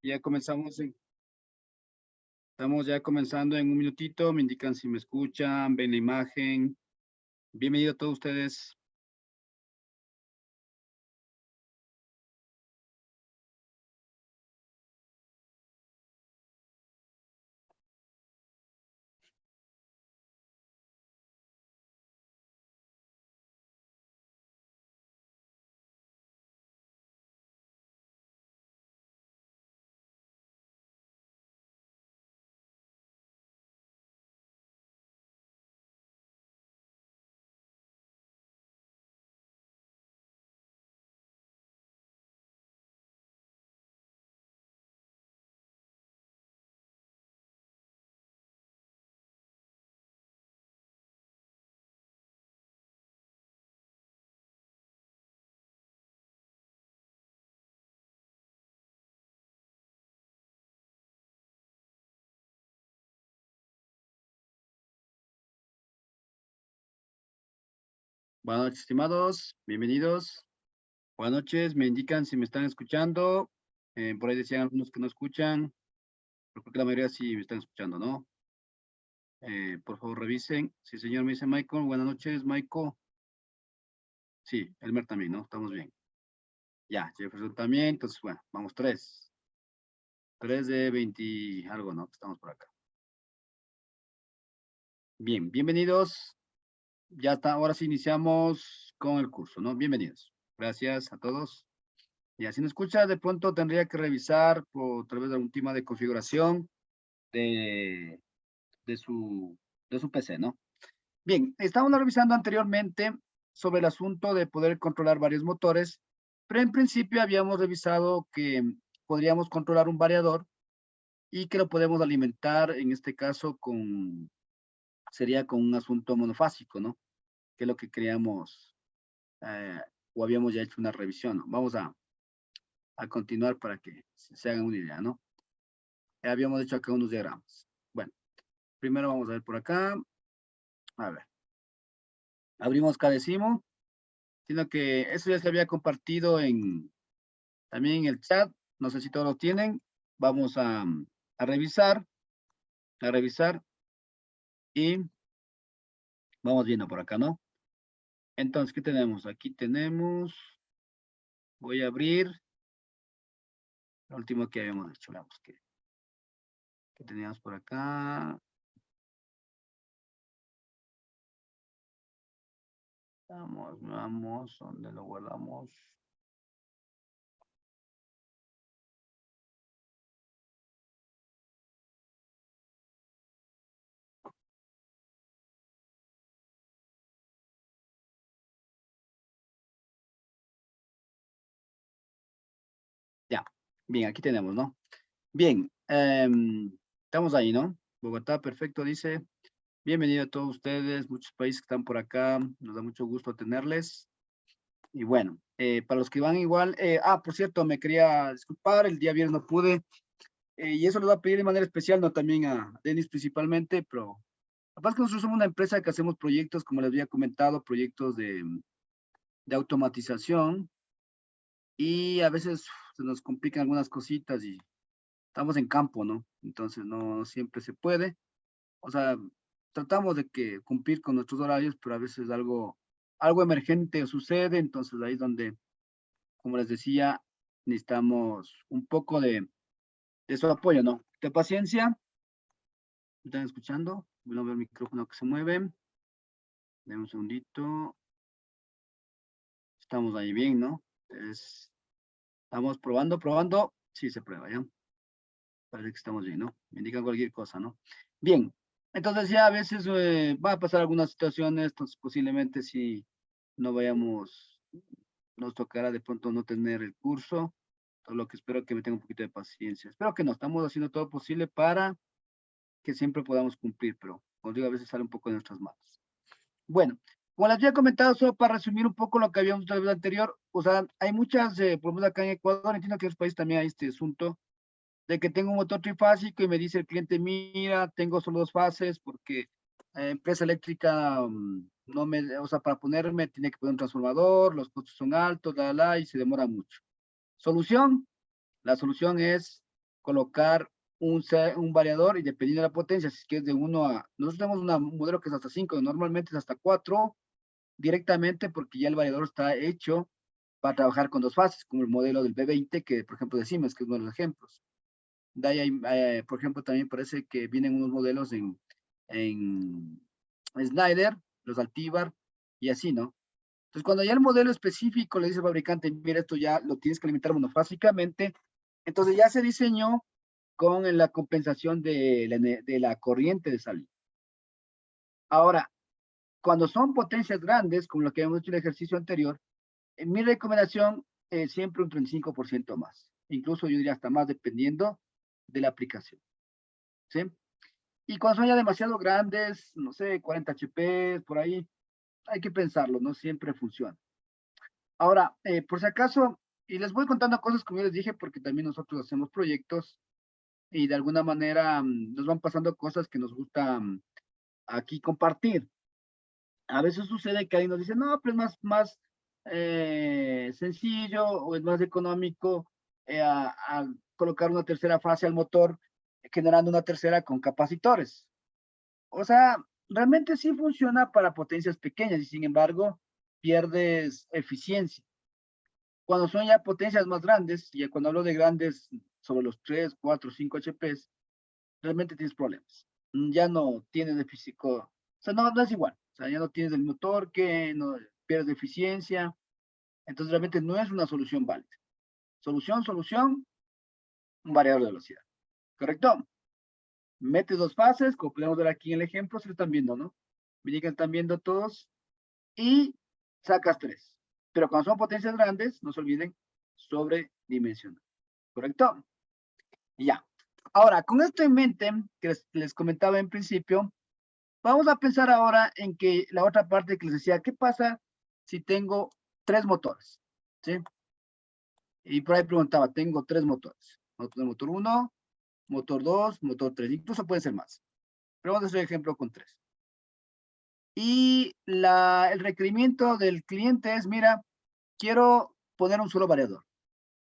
Ya comenzamos, estamos ya comenzando en un minutito. Me indican si me escuchan, ven la imagen. Bienvenido a todos ustedes. Buenas noches, estimados. Bienvenidos. Buenas noches. Me indican si me están escuchando. Por ahí decían algunos que no escuchan, pero creo que la mayoría sí me están escuchando, ¿no? Por favor, revisen. Sí, señor, me dice Michael. Buenas noches, Michael. Sí, Elmer también, ¿no? Estamos bien. Ya, Jefferson también. Entonces, bueno, vamos tres. Tres de 20 algo, ¿no? Estamos por acá. Bien, bienvenidos. Ya está, ahora sí iniciamos con el curso, ¿no? Bienvenidos. Gracias a todos. Y así nos escucha, de pronto tendría que revisar por través de algún tema de configuración de, de su, de su PC, ¿no? Bien, estábamos revisando anteriormente sobre el asunto de poder controlar varios motores, pero en principio habíamos revisado que podríamos controlar un variador y que lo podemos alimentar, en este caso, sería con un asunto monofásico, ¿no? Que es lo que queríamos eh, o habíamos ya hecho una revisión, ¿no? Vamos a continuar para que se hagan una idea, ¿no? Habíamos hecho acá unos diagramas. Bueno, primero vamos a ver por acá. A ver, abrimos Cadecimo, sino que eso ya se había compartido también en el chat. No sé si todos lo tienen. Vamos a revisar, a revisar y vamos viendo por acá, ¿no? Entonces, ¿qué tenemos? Aquí tenemos, voy a abrir lo último que habíamos hecho. Veamos qué teníamos por acá. Vamos, ¿dónde lo guardamos? Ya, bien, aquí tenemos, ¿no? Bien, estamos ahí, ¿no? Bogotá, perfecto, dice. Bienvenido a todos ustedes, muchos países que están por acá, nos da mucho gusto tenerles. Y bueno, para los que van igual, por cierto, me quería disculpar, el día viernes no pude, y eso lo voy a pedir de manera especial, no también a Denis principalmente, pero capaz que nosotros somos una empresa que hacemos proyectos, como les había comentado, proyectos de automatización, y a veces se nos complican algunas cositas y estamos en campo, ¿no? Entonces no siempre se puede. O sea, tratamos de que cumplir con nuestros horarios, pero a veces algo emergente sucede, entonces ahí es donde, como les decía, necesitamos un poco de su apoyo, ¿no? De paciencia. ¿Me están escuchando? Voy a ver el micrófono que se mueve. Dame un segundito. Estamos ahí bien, ¿no? Estamos probando. Sí, se prueba, ¿ya? Parece que estamos bien, ¿no? Me indican cualquier cosa, ¿no? Bien, entonces ya a veces va a pasar algunas situaciones, entonces posiblemente si no vayamos, nos tocará de pronto no tener el curso, por lo que espero que me tenga un poquito de paciencia. Espero que no, estamos haciendo todo posible para que siempre podamos cumplir, pero como digo, a veces sale un poco de nuestras manos. Bueno, como les había comentado, solo para resumir un poco lo que habíamos visto la vez anterior, o sea, hay muchas, por ejemplo, acá en Ecuador, entiendo que en otros países también hay este asunto, de que tengo un motor trifásico y me dice el cliente, mira, tengo solo dos fases porque empresa eléctrica no me, o sea, para ponerme tiene que poner un transformador, los costos son altos, y se demora mucho. Solución, la solución es colocar un variador y dependiendo de la potencia, si es que es de 1 a, nosotros tenemos un modelo que es hasta 5, normalmente es hasta 4 directamente porque ya el variador está hecho para trabajar con dos fases, como el modelo del B20, que por ejemplo decimos que es uno de los ejemplos. De ahí hay, por ejemplo, también parece que vienen unos modelos en Snyder, los Altivar y así, ¿no? Entonces, cuando ya el modelo específico le dice al fabricante, mira, esto ya lo tienes que alimentar monofásicamente, entonces ya se diseñó con la compensación de la corriente de salida. Ahora, cuando son potencias grandes, como lo que hemos hecho en el ejercicio anterior, en mi recomendación es siempre un 35% más. Incluso yo diría hasta más, dependiendo de la aplicación. ¿Sí? Y cuando son ya demasiado grandes, no sé, 40 HP, por ahí, hay que pensarlo, no siempre funciona. Ahora, por si acaso, y les voy contando cosas como yo les dije, porque también nosotros hacemos proyectos y de alguna manera nos van pasando cosas que nos gusta aquí compartir. A veces sucede que alguien nos dice, no, pero es más sencillo o es más económico a colocar una tercera fase al motor, generando una tercera con capacitores. O sea, realmente sí funciona para potencias pequeñas y sin embargo pierdes eficiencia. Cuando son ya potencias más grandes, y cuando hablo de grandes, sobre los 3, 4, 5 HPs, realmente tienes problemas. Ya no tienes de físico, o sea, no es igual. O sea, ya no tienes el mismo torque, no, pierdes eficiencia. Entonces realmente no es una solución válida. Solución, un variador de velocidad. ¿Correcto? Metes dos fases, como podemos ver aquí en el ejemplo, se lo están viendo, ¿no? Miren que están viendo todos y sacas tres. Pero cuando son potencias grandes, no se olviden, sobredimensionar. ¿Correcto? Ya. Ahora, con esto en mente, que les comentaba en principio, vamos a pensar ahora en que la otra parte que les decía, ¿qué pasa si tengo tres motores? ¿Sí? Y por ahí preguntaba, tengo tres motores. Motor 1, motor 2, motor 3, incluso puede ser más. Pero vamos a hacer ejemplo con tres. Y el requerimiento del cliente es, mira, quiero poner un solo variador.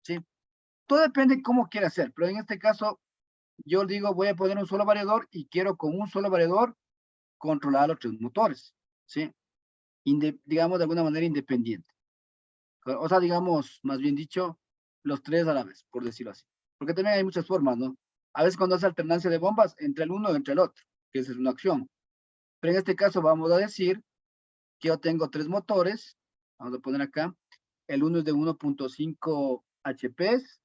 ¿Sí? Todo depende de cómo quiera hacer, pero en este caso, yo digo, voy a poner un solo variador y quiero con un solo variador controlar los tres motores. ¿Sí? Digamos, de alguna manera independiente. O sea, digamos, más bien dicho, los tres a la vez, por decirlo así. Porque también hay muchas formas, ¿no? A veces cuando hace alternancia de bombas, entre el uno o entre el otro, que esa es una acción. Pero en este caso vamos a decir que yo tengo tres motores. Vamos a poner acá. El uno es de 1.5 HPs.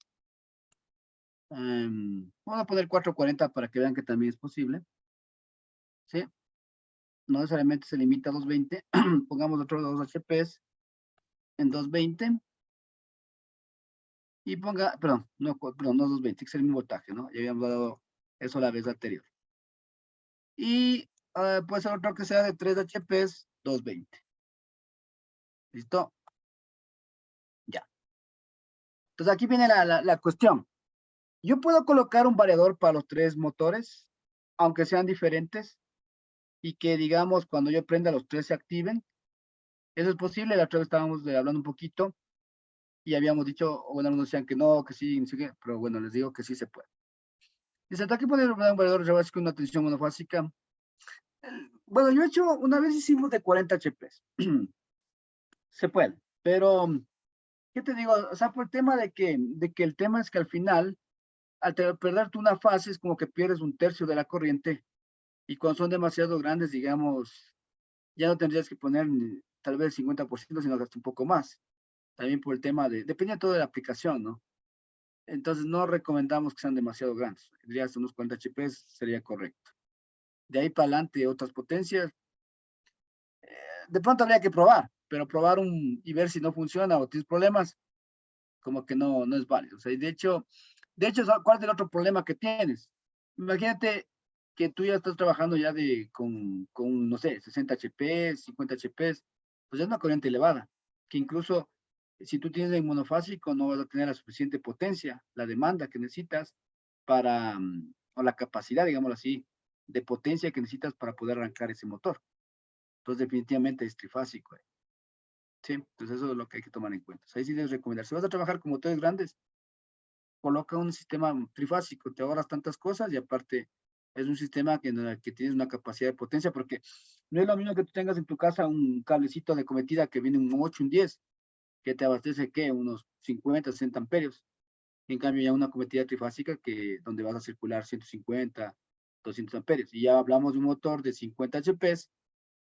Vamos a poner 440 para que vean que también es posible. ¿Sí? No necesariamente se limita a 220. Pongamos otros 2 HPs en 220. Y ponga, perdón, no 220, que es el mismo voltaje, ¿no? Ya habíamos dado eso la vez anterior. Y puede ser otro que sea de 3 HPs, 220. ¿Listo? Ya. Entonces aquí viene la cuestión. Yo puedo colocar un variador para los tres motores, aunque sean diferentes, y que digamos cuando yo prenda los tres se activen. Eso es posible, la otra vez estábamos hablando un poquito y habíamos dicho, o bueno, nos decían que no, que sí, no sé qué, pero bueno, les digo que sí se puede. Dice, hasta aquí puede poner un variador básico, una tensión monofásica. Bueno, yo he hecho, una vez hicimos de 40 HPs. Se puede, pero, ¿qué te digo? O sea, por el tema de que el tema es que al final, al perderte una fase, es como que pierdes un tercio de la corriente, y cuando son demasiado grandes, digamos, ya no tendrías que poner tal vez el 50%, sino hasta un poco más. También por el tema depende todo de la aplicación, ¿no? Entonces, no recomendamos que sean demasiado grandes. Diría hasta unos 40 HPs sería correcto. De ahí para adelante, otras potencias, de pronto habría que probar, pero probar y ver si no funciona o tienes problemas, como que no es válido. O sea, de hecho, ¿cuál es el otro problema que tienes? Imagínate que tú ya estás trabajando ya con no sé, 60 HP, 50 HP, pues es una corriente elevada, que incluso si tú tienes en monofásico no vas a tener la suficiente potencia, la demanda que necesitas o la capacidad, digámoslo así, de potencia que necesitas para poder arrancar ese motor. Entonces, definitivamente es trifásico. Sí, entonces eso es lo que hay que tomar en cuenta. O sea, ahí sí les recomiendo. Si vas a trabajar con motores grandes, coloca un sistema trifásico, te ahorras tantas cosas y aparte es un sistema en el que tienes una capacidad de potencia, porque no es lo mismo que tú tengas en tu casa un cablecito de cometida que viene un 8, un 10, que te abastece, ¿qué? Unos 50, 60 amperios. En cambio, ya una cometida trifásica que donde vas a circular 150, 200 amperios. Y ya hablamos de un motor de 50 HPs,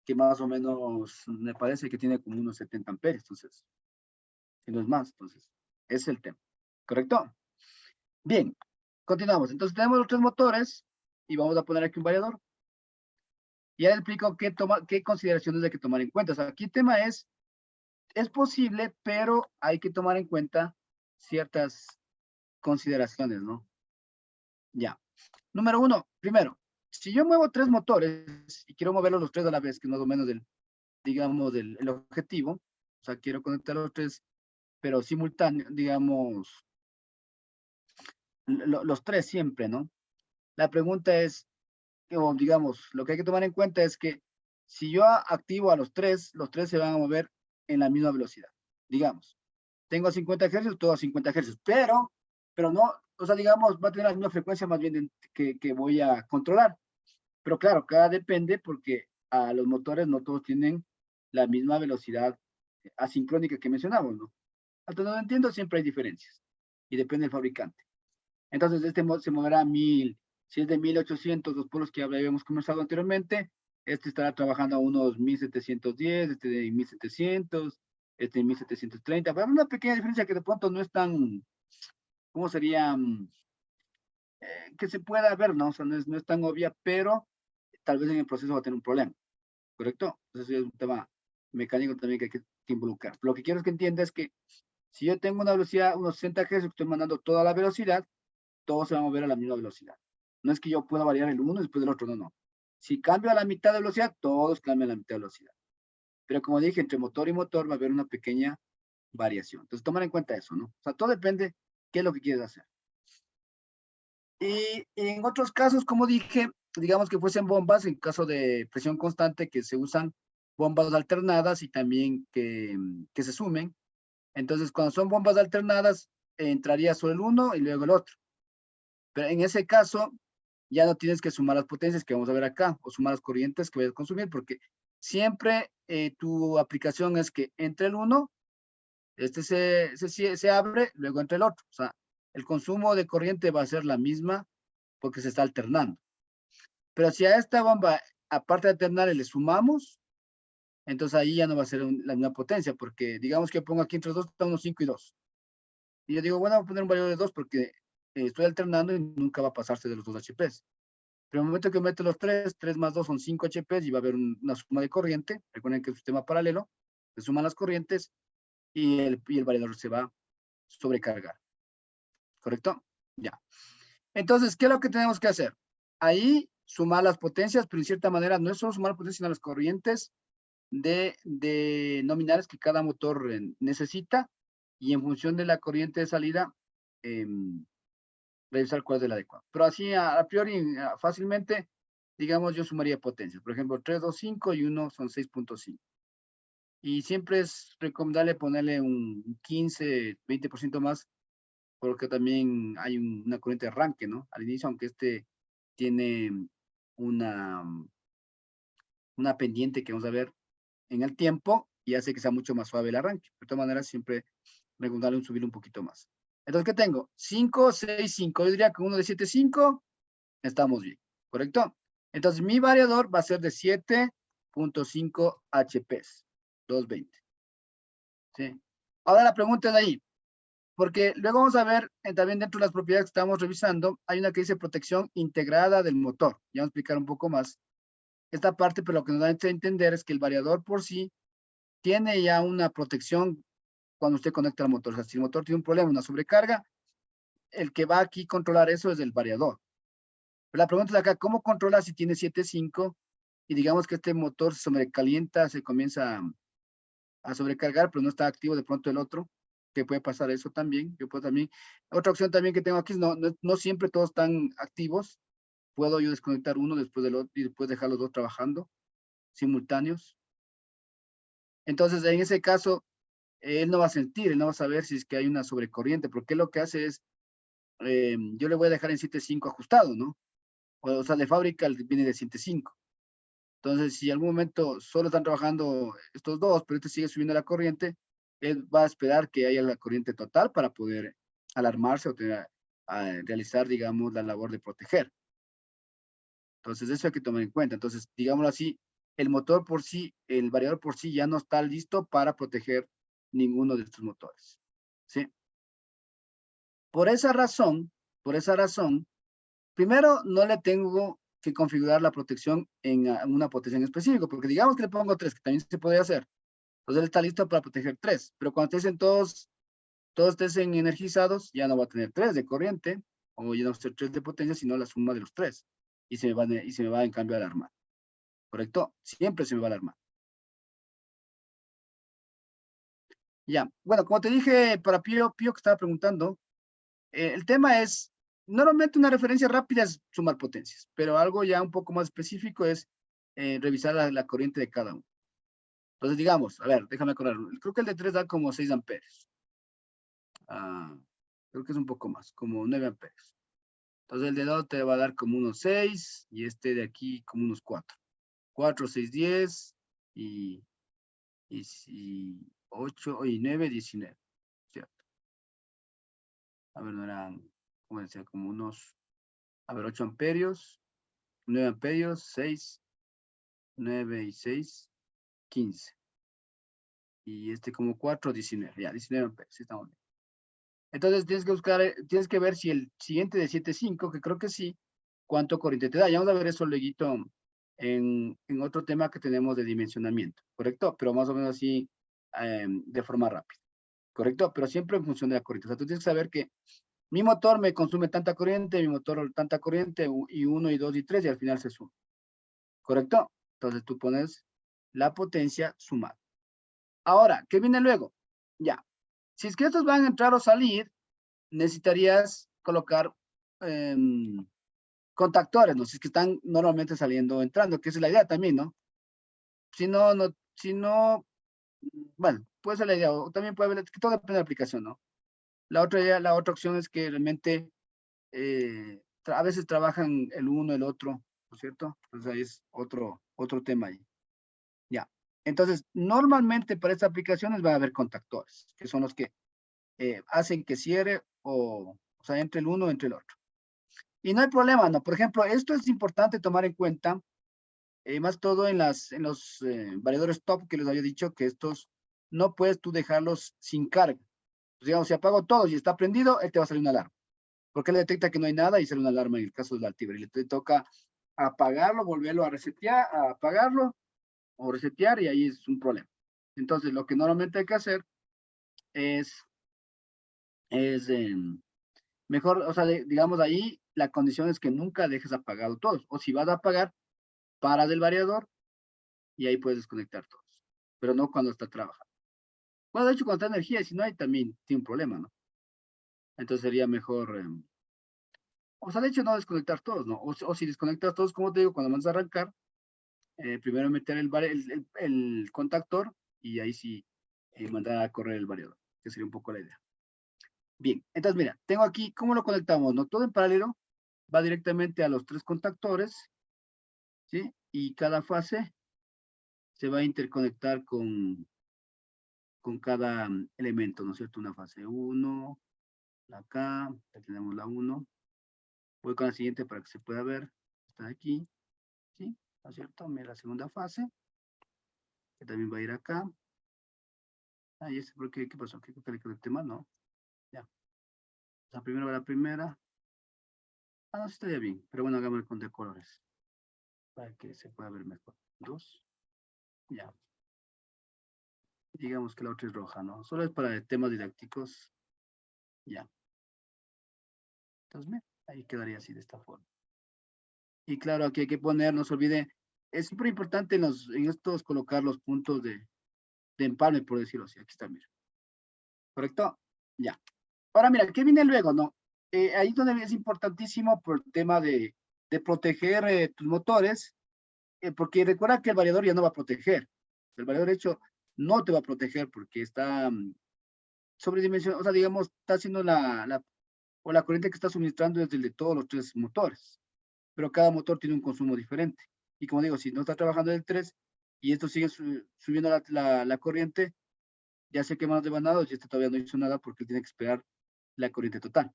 que más o menos me parece que tiene como unos 70 amperios. Entonces, si no es más, entonces, ese es el tema. ¿Correcto? Bien, continuamos. Entonces, tenemos los tres motores y vamos a poner aquí un variador. Y ya le explico qué consideraciones hay que tomar en cuenta. O sea, aquí el tema es posible, pero hay que tomar en cuenta ciertas consideraciones, ¿no? Ya. Número uno, primero, si yo muevo tres motores y quiero moverlos los tres a la vez, que es más o menos digamos, el objetivo, o sea, quiero conectar los tres, pero simultáneo, digamos, los tres siempre, ¿no? La pregunta es, o digamos, lo que hay que tomar en cuenta es que si yo activo a los tres se van a mover en la misma velocidad. Digamos, tengo 50 Hz, todo a 50 Hz, pero no, o sea, digamos, va a tener la misma frecuencia más bien que voy a controlar. Pero claro, cada depende porque a los motores no todos tienen la misma velocidad asincrónica que mencionamos, ¿no? Hasta donde entiendo siempre hay diferencias y depende del fabricante. Entonces, este se moverá a 1000, si es de 1800, los polos que habíamos conversado anteriormente, este estará trabajando a unos 1710, este de 1700, este de 1730. Va a haber una pequeña diferencia que de pronto no es tan, ¿cómo sería? Que se pueda ver, ¿no? O sea, no es tan obvia, pero tal vez en el proceso va a tener un problema, ¿correcto? Entonces es un tema mecánico también que hay que involucrar. Lo que quiero es que entiendas es que si yo tengo una velocidad, unos 60 Hz, estoy mandando toda la velocidad, todo se va a mover a la misma velocidad. No es que yo pueda variar el uno después del otro, no, no. Si cambio a la mitad de velocidad, todos cambian a la mitad de velocidad. Pero como dije, entre motor y motor va a haber una pequeña variación. Entonces, tomar en cuenta eso, ¿no? O sea, todo depende qué es lo que quieres hacer. Y en otros casos, como dije, digamos que fuesen bombas, en caso de presión constante, que se usan bombas alternadas y también que se sumen. Entonces, cuando son bombas alternadas, entraría solo el uno y luego el otro. Pero en ese caso, ya no tienes que sumar las potencias que vamos a ver acá, o sumar las corrientes que vayas a consumir, porque siempre tu aplicación es que entre el uno, este se abre, luego entre el otro. O sea, el consumo de corriente va a ser la misma porque se está alternando. Pero si a esta bomba, aparte de alternarle, le sumamos, entonces ahí ya no va a ser la misma potencia, porque digamos que pongo aquí entre los dos, está unos 5 y 2. Y yo digo, bueno, voy a poner un valor de 2 porque estoy alternando y nunca va a pasarse de los 2 HPs. Pero en el momento que meto los 3, 3 más 2 son 5 HPs y va a haber una suma de corriente. Recuerden que es un sistema paralelo, se suman las corrientes y el variador se va a sobrecargar. ¿Correcto? Ya. Entonces, ¿qué es lo que tenemos que hacer? Ahí sumar las potencias, pero en cierta manera no es solo sumar potencias, sino las corrientes de nominales que cada motor necesita y en función de la corriente de salida, eh, revisar cuál es el adecuado. Pero así a priori, fácilmente, digamos, yo sumaría potencias. Por ejemplo, 3, 2, 5 y 1 son 6.5. Y siempre es recomendable ponerle un 15, 20% más, porque también hay una corriente de arranque, ¿no? Al inicio, aunque este tiene una, una pendiente que vamos a ver en el tiempo y hace que sea mucho más suave el arranque. De todas maneras, siempre recomendarle subir un poquito más. Entonces, ¿qué tengo? 5, 6, 5. Yo diría que uno de 7, 5, estamos bien, ¿correcto? Entonces, mi variador va a ser de 7.5 HPs, 220. ¿Sí? Ahora la pregunta es ahí, porque luego vamos a ver también dentro de las propiedades que estamos revisando, hay una que dice protección integrada del motor. Ya vamos a explicar un poco más esta parte, pero lo que nos da a entender es que el variador por sí tiene ya una protección cuando usted conecta al motor. O sea, si el motor tiene un problema, una sobrecarga, el que va aquí a controlar eso es el variador. Pero la pregunta es acá, ¿cómo controla si tiene 7.5 y digamos que este motor se sobrecalienta, se comienza a sobrecargar, pero no está activo de pronto el otro? Que puede pasar eso también. Yo puedo también. Otra opción también que tengo aquí es no siempre todos están activos. Puedo yo desconectar uno después del otro y después dejar los dos trabajando simultáneos. Entonces, en ese caso, él no va a sentir, él no va a saber si es que hay una sobrecorriente, porque lo que hace es yo le voy a dejar en 7.5 ajustado, ¿no? O sea, de fábrica viene de 7.5. Entonces, si en algún momento solo están trabajando estos dos, pero este sigue subiendo la corriente, él va a esperar que haya la corriente total para poder alarmarse o realizar, digamos, la labor de proteger. Entonces, eso hay que tomar en cuenta. Entonces, digámoslo así, el motor por sí, el variador por sí ya no está listo para proteger ninguno de estos motores. ¿Sí? Por esa razón, primero no le tengo que configurar la protección en una potencia en específico, porque digamos que le pongo 3, que también se puede hacer. Entonces él está listo para proteger 3, pero cuando estén todos estén energizados, ya no va a tener 3 de corriente, o ya no va a ser 3 de potencia, sino la suma de los 3. Y se me va en cambio a alarmar. ¿Correcto? Siempre se me va a alarmar. Ya, bueno, como te dije para Pío que estaba preguntando, el tema es, normalmente una referencia rápida es sumar potencias, pero algo ya un poco más específico es revisar la corriente de cada uno. Entonces, digamos, a ver, déjame acordar, creo que el de 3 da como 6 amperios. Ah, creo que es un poco más, como 9 amperios. Entonces, el de 2 te va a dar como unos 6 y este de aquí como unos 4. 4, 6, 10 y 8 y 9, 19. ¿Cierto? A ver, no eran, como decía, como unos, a ver, 8 amperios, 9 amperios, 6, 9 y 6, 15. Y este como 4, 19. Ya, 19 amperios, sí estamos bien. Entonces tienes que buscar, tienes que ver si el siguiente de 7.5, que creo que sí, cuánto corriente te da. Ya vamos a ver eso luego en otro tema que tenemos de dimensionamiento, ¿correcto? Pero más o menos así, de forma rápida, ¿correcto? Pero siempre en función de la corriente. O sea, tú tienes que saber que mi motor me consume tanta corriente, mi motor tanta corriente, y 1, y 2, y 3, y al final se suma, ¿correcto? Entonces tú pones la potencia sumada. Ahora, ¿qué viene luego? Ya, si es que estos van a entrar o salir, necesitarías colocar contactores, ¿no? Si es que están normalmente saliendo o entrando, que esa es la idea también, ¿no? Si no, bueno, puede ser la idea, o también puede haber, que todo depende de la aplicación, ¿no? La otra opción es que realmente a veces trabajan el uno, el otro, ¿no es cierto? Entonces ahí es otro tema ahí. Ya. Entonces, normalmente para estas aplicaciones va a haber contactores, que son los que hacen que cierre o sea, entre el uno o entre el otro. Y no hay problema, ¿no? Por ejemplo, esto es importante tomar en cuenta, más todo en los variadores top que les había dicho que estos no puedes tú dejarlos sin carga. Pues, digamos, si apago todos y está prendido, él te va a salir una alarma. Porque él detecta que no hay nada y sale una alarma en el caso del altibre. Y le toca apagarlo, volverlo a resetear, a apagarlo o resetear y ahí es un problema. Entonces, lo que normalmente hay que hacer es mejor, o sea, digamos ahí, la condición es que nunca dejes apagado todos. O si vas a apagar, para del variador y ahí puedes desconectar todos. Pero no cuando está trabajando. Bueno, de hecho, cuando está energía, si no hay, también tiene un problema, ¿no? Entonces sería mejor, o sea, de hecho, no desconectar todos, ¿no? O si desconectas todos, como te digo, cuando vas a arrancar, primero meter el contactor y ahí sí mandar a correr el variador, que sería un poco la idea. Bien, entonces mira, tengo aquí, ¿cómo lo conectamos? No, todo en paralelo va directamente a los 3 contactores, ¿sí? Y cada fase se va a interconectar con cada elemento, ¿no es cierto? Una fase 1, acá, ya tenemos la 1. Voy con la siguiente para que se pueda ver. Está aquí, ¿sí? ¿No es cierto? Mira la segunda fase, que también va a ir acá. Ah, ¿y este por qué? ¿Qué pasó? ¿Qué le conecté mal? No. Ya. O sea, primero va la primera. Ah, no, sí estaría bien. Pero bueno, hagámoslo con de colores. Para que se pueda ver mejor. 2. Ya. Digamos que la otra es roja, ¿no? Solo es para temas didácticos. Ya. Entonces, mira, ahí quedaría así de esta forma. Y claro, aquí hay que poner, no se olvide, es súper importante en estos colocar los puntos de empalme, por decirlo así. Aquí está, mira. ¿Correcto? Ya. Ahora, mira, ¿qué viene luego, no? Ahí donde es importantísimo por el tema de proteger tus motores, porque recuerda que el variador ya no va a proteger. El variador, de hecho, no te va a proteger porque está sobredimensionado, o sea, digamos, está haciendo o la corriente que está suministrando es el de todos los 3 motores, pero cada motor tiene un consumo diferente. Y como digo, si no está trabajando el 3 y esto sigue subiendo la corriente, ya se queman los demanados y este todavía no hizo nada porque tiene que esperar la corriente total.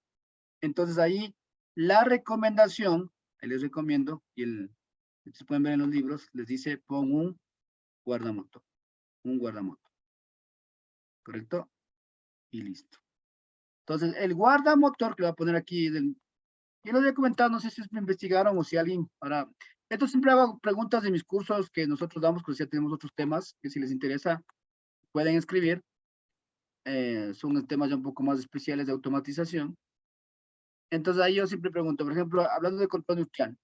Entonces ahí la recomendación, ahí les recomiendo, y ustedes pueden ver en los libros, les dice pon un guardamotor, ¿correcto? Y listo. Entonces el guardamotor que le voy a poner aquí, yo lo había comentado, no sé si me investigaron o si alguien, ahora, esto siempre hago preguntas de mis cursos que nosotros damos, pues ya tenemos otros temas que si les interesa pueden escribir, son temas ya un poco más especiales de automatización. Entonces ahí yo siempre pregunto, por ejemplo, hablando de control neutral,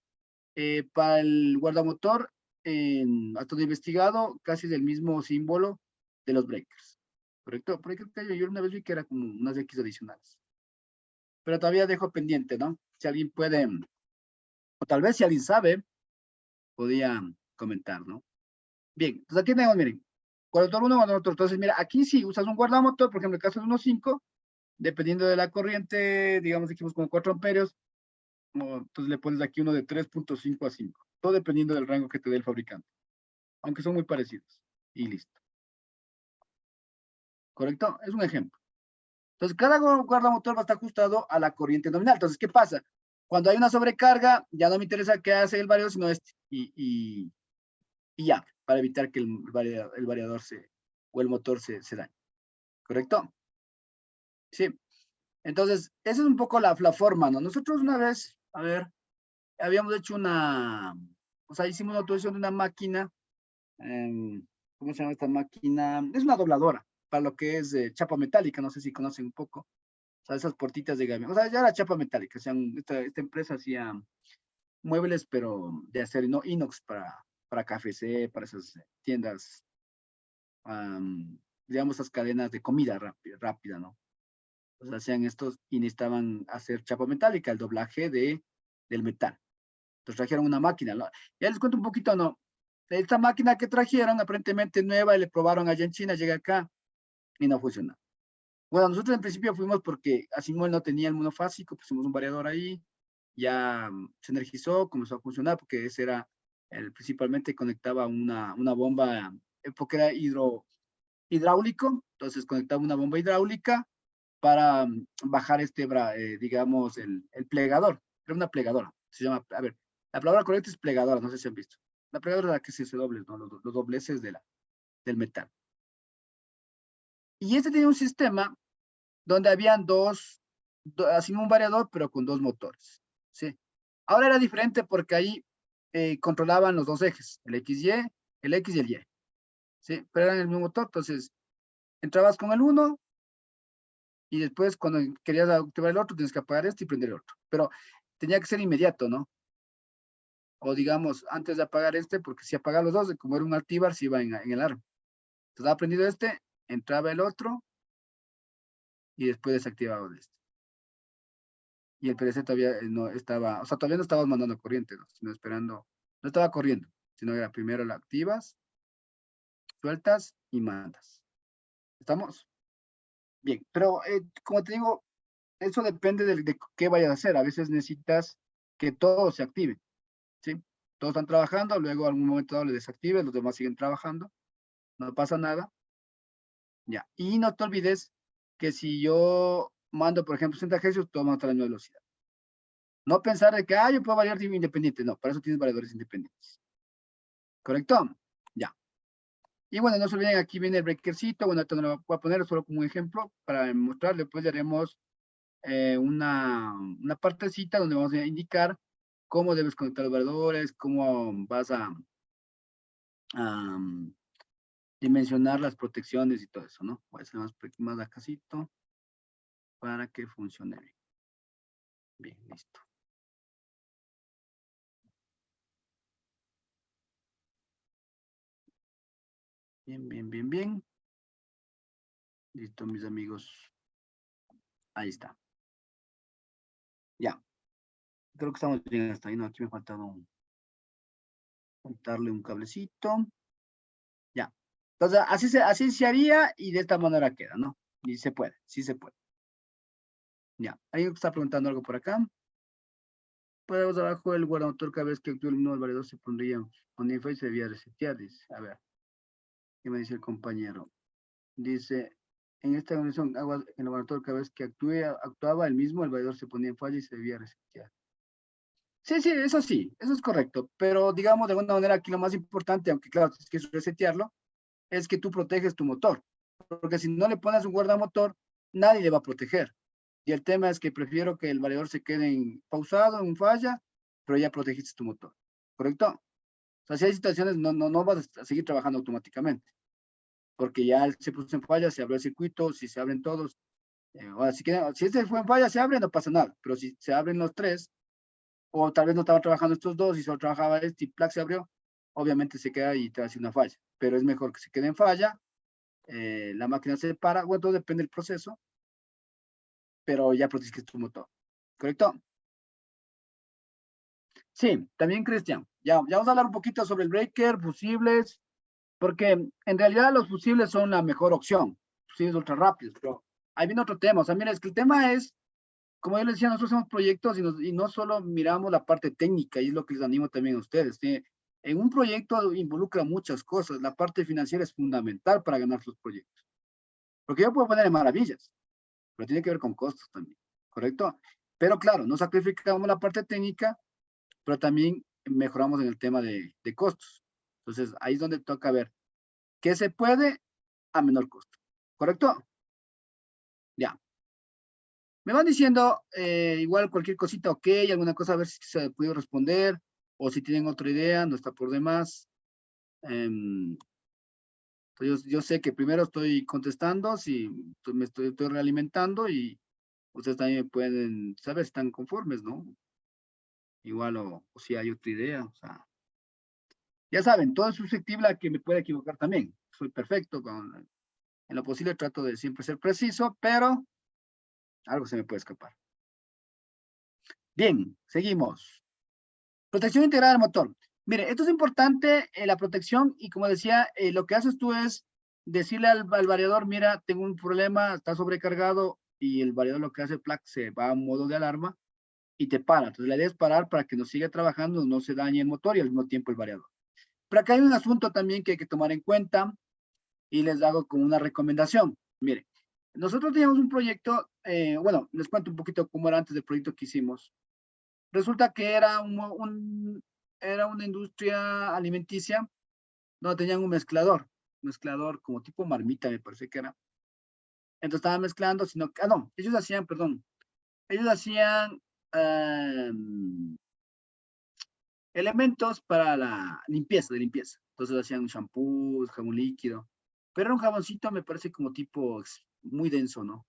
para el guardamotor, hasta donde he investigado, casi del mismo símbolo de los breakers, ¿correcto? Porque yo una vez vi que era como unas X adicionales. Pero todavía dejo pendiente, ¿no? Si alguien puede, o tal vez si alguien sabe, podía comentar, ¿no? Bien, entonces aquí tenemos, miren, guardamotor 1, guardamotor. Entonces, mira, aquí sí usas un guardamotor, por ejemplo, en el caso de 1.5, dependiendo de la corriente, digamos, dijimos como 4 amperios, entonces le pones aquí uno de 3.5 a 5, todo dependiendo del rango que te dé el fabricante, aunque son muy parecidos. Y listo. ¿Correcto? Es un ejemplo. Entonces, cada guardamotor va a estar ajustado a la corriente nominal. Entonces, ¿qué pasa? Cuando hay una sobrecarga, ya no me interesa qué hace el variador, sino este. Y ya, para evitar que el variador o el motor se dañe. ¿Correcto? Sí. Entonces, esa es un poco la forma, ¿no? Nosotros una vez, a ver, habíamos hecho o sea, hicimos una autorización de una máquina, ¿cómo se llama esta máquina? Es una dobladora, para lo que es chapa metálica, no sé si conocen un poco. O sea, esas puertitas de gavión. O sea, ya era chapa metálica. O sea, esta empresa hacía muebles, pero de acero, no inox para KFC, para esas tiendas, digamos, esas cadenas de comida rápida, ¿no? O sea, hacían estos y necesitaban hacer chapa metálica, el doblaje del metal. Entonces trajeron una máquina, ¿no? Ya les cuento un poquito, ¿no? Esta máquina que trajeron, aparentemente nueva, y le probaron allá en China, llega acá y no funciona. Bueno, nosotros en principio fuimos porque Asimol no tenía el monofásico, pusimos un variador ahí, ya se energizó, comenzó a funcionar porque ese era, principalmente conectaba una bomba, porque era hidráulico, entonces conectaba una bomba hidráulica para bajar digamos, el plegador. Era una plegadora, se llama, a ver, la palabra correcta es plegadora, no sé si han visto. La plegadora es la que se doble, ¿no? Los dobleces del metal. Y este tenía un sistema donde habían así un variador, pero con 2 motores, ¿sí? Ahora era diferente porque ahí controlaban los 2 ejes, el X y el Y, ¿sí? Pero eran el mismo motor, entonces entrabas con el uno y después cuando querías activar el otro tienes que apagar este y prender el otro. Pero tenía que ser inmediato, ¿no? O digamos, antes de apagar porque si apagaba los dos, como era un altíbar, se iba en el arma. Entonces, ha prendido entraba el otro y después desactivaba este. Y el PLC todavía no estaba, o sea, todavía no estabas mandando corriente, ¿no? Sino esperando, no estaba corriendo, sino era primero la activas, sueltas y mandas. ¿Estamos? Bien, pero como te digo, eso depende de qué vayas a hacer. A veces necesitas que todo se active, ¿sí? Todos están trabajando, luego algún momento dado le desactives, los demás siguen trabajando, no pasa nada, ya. Y no te olvides que si yo mando, por ejemplo, 60 Hz, todo manda a la misma velocidad. No pensar de que, yo puedo variar independiente. No, para eso tienes variadores independientes. ¿Correcto? Ya. Y bueno, no se olviden, aquí viene el breakercito. Bueno, esto no lo voy a poner solo como un ejemplo para mostrarle. Después ya haremos una partecita donde vamos a indicar cómo debes conectar los variadores, cómo vas a dimensionar las protecciones y todo eso, ¿no? Voy a hacer más acasito para que funcione bien. Bien, listo. Bien, bien, bien, bien. Listo, mis amigos. Ahí está. Ya. Creo que estamos bien hasta ahí, ¿no? Aquí me ha faltado montarle un cablecito. Ya. Entonces, así se haría y de esta manera queda, ¿no? Y se puede, sí se puede. Ya, alguien está preguntando algo por acá. Pues abajo el guardamotor cada vez que actúa el mismo del variador se pondría en falla y se debía resetear, dice. A ver, ¿qué me dice el compañero? Dice, en esta condición, en el laboratorio cada vez que actuaba el mismo, el variador se ponía en falla y se debía resetear. Sí, eso es correcto, pero digamos de alguna manera aquí lo más importante, aunque claro, tienes que resetearlo, es que tú proteges tu motor, porque si no le pones un guardamotor, nadie le va a proteger. Y el tema es que prefiero que el variador se quede pausado, en falla, pero ya protegiste tu motor, ¿correcto? O sea, si hay situaciones, no vas a seguir trabajando automáticamente, porque ya se puso en falla, se abrió el circuito, si se abren todos, ahora, si este fue en falla, se abre, no pasa nada, pero si se abren los tres, o tal vez no estaba trabajando estos dos y solo trabajaba este y plac se abrió, obviamente se queda y te hace una falla, pero es mejor que se quede en falla, la máquina se para, bueno, todo depende del proceso, pero ya proteges tu motor, ¿correcto? Sí, también Cristian, ya vamos a hablar un poquito sobre el breaker, fusibles, porque en realidad los fusibles son la mejor opción, fusibles ultra rápidos, pero ahí viene otro tema, o sea, mira, es que el tema es, como yo les decía, nosotros hacemos proyectos y no solo miramos la parte técnica, y es lo que les animo también a ustedes. En un proyecto involucra muchas cosas. La parte financiera es fundamental para ganar sus proyectos. Porque yo puedo poner maravillas, pero tiene que ver con costos también, ¿correcto? Pero claro, no sacrificamos la parte técnica, pero también mejoramos en el tema de costos. Entonces, ahí es donde toca ver qué se puede a menor costo, ¿correcto? Ya. Me van diciendo igual cualquier cosita, ok, alguna cosa, a ver si se puede responder, o si tienen otra idea, no está por demás. Yo sé que primero estoy contestando, si me estoy realimentando y ustedes también pueden saber si están conformes, ¿no? Igual o si hay otra idea, o sea, ya saben, todo es susceptible a que me pueda equivocar también. Soy perfecto, en lo posible trato de siempre ser preciso, pero algo se me puede escapar. Bien, seguimos. Protección integral del motor. Mire, esto es importante, la protección, y como decía, lo que haces tú es decirle al variador, mira, tengo un problema, está sobrecargado, y el variador lo que hace, plac, se va a modo de alarma y te para. Entonces la idea es parar para que no siga trabajando, no se dañe el motor y al mismo tiempo el variador. Pero acá hay un asunto también que hay que tomar en cuenta y les hago como una recomendación. Mire, nosotros teníamos un proyecto, bueno, les cuento un poquito cómo era antes del proyecto que hicimos. Resulta que era una industria alimenticia donde tenían un mezclador como tipo marmita, me parece que era. Entonces estaban mezclando, sino que, no, ellos hacían, perdón, ellos hacían elementos para la limpieza, de limpieza. Entonces hacían shampoo, jabón líquido, pero era un jaboncito, me parece como tipo muy denso, ¿no?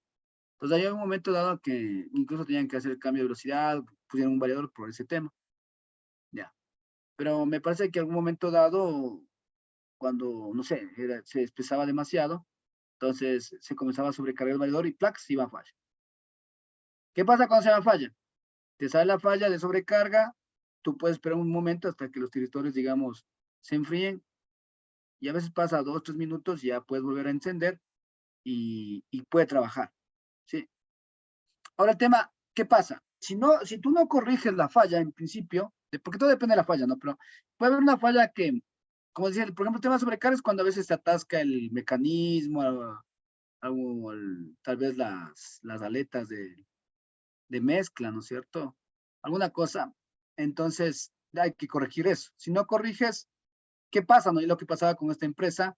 Entonces había un momento dado que incluso tenían que hacer el cambio de velocidad, pusieron un variador por ese tema, ya. Pero me parece que en algún momento dado, cuando, no sé, se espesaba demasiado, entonces se comenzaba a sobrecargar el variador y ¡plac! Se iba a falla. ¿Qué pasa cuando se va a falla? Te sale la falla de sobrecarga, tú puedes esperar un momento hasta que los tiritores, digamos, se enfríen y a veces pasa 2, 3 minutos y ya puedes volver a encender y puede trabajar, ¿sí? Ahora el tema, ¿qué pasa? Si tú no corriges la falla en principio, porque todo depende de la falla, ¿no? Pero puede haber una falla que, como decía, por ejemplo, el tema de sobrecarga es cuando a veces se atasca el mecanismo, tal vez las aletas de mezcla, ¿no es cierto? Alguna cosa. Entonces, hay que corregir eso. Si no corriges, ¿qué pasa? ¿No? Y lo que pasaba con esta empresa,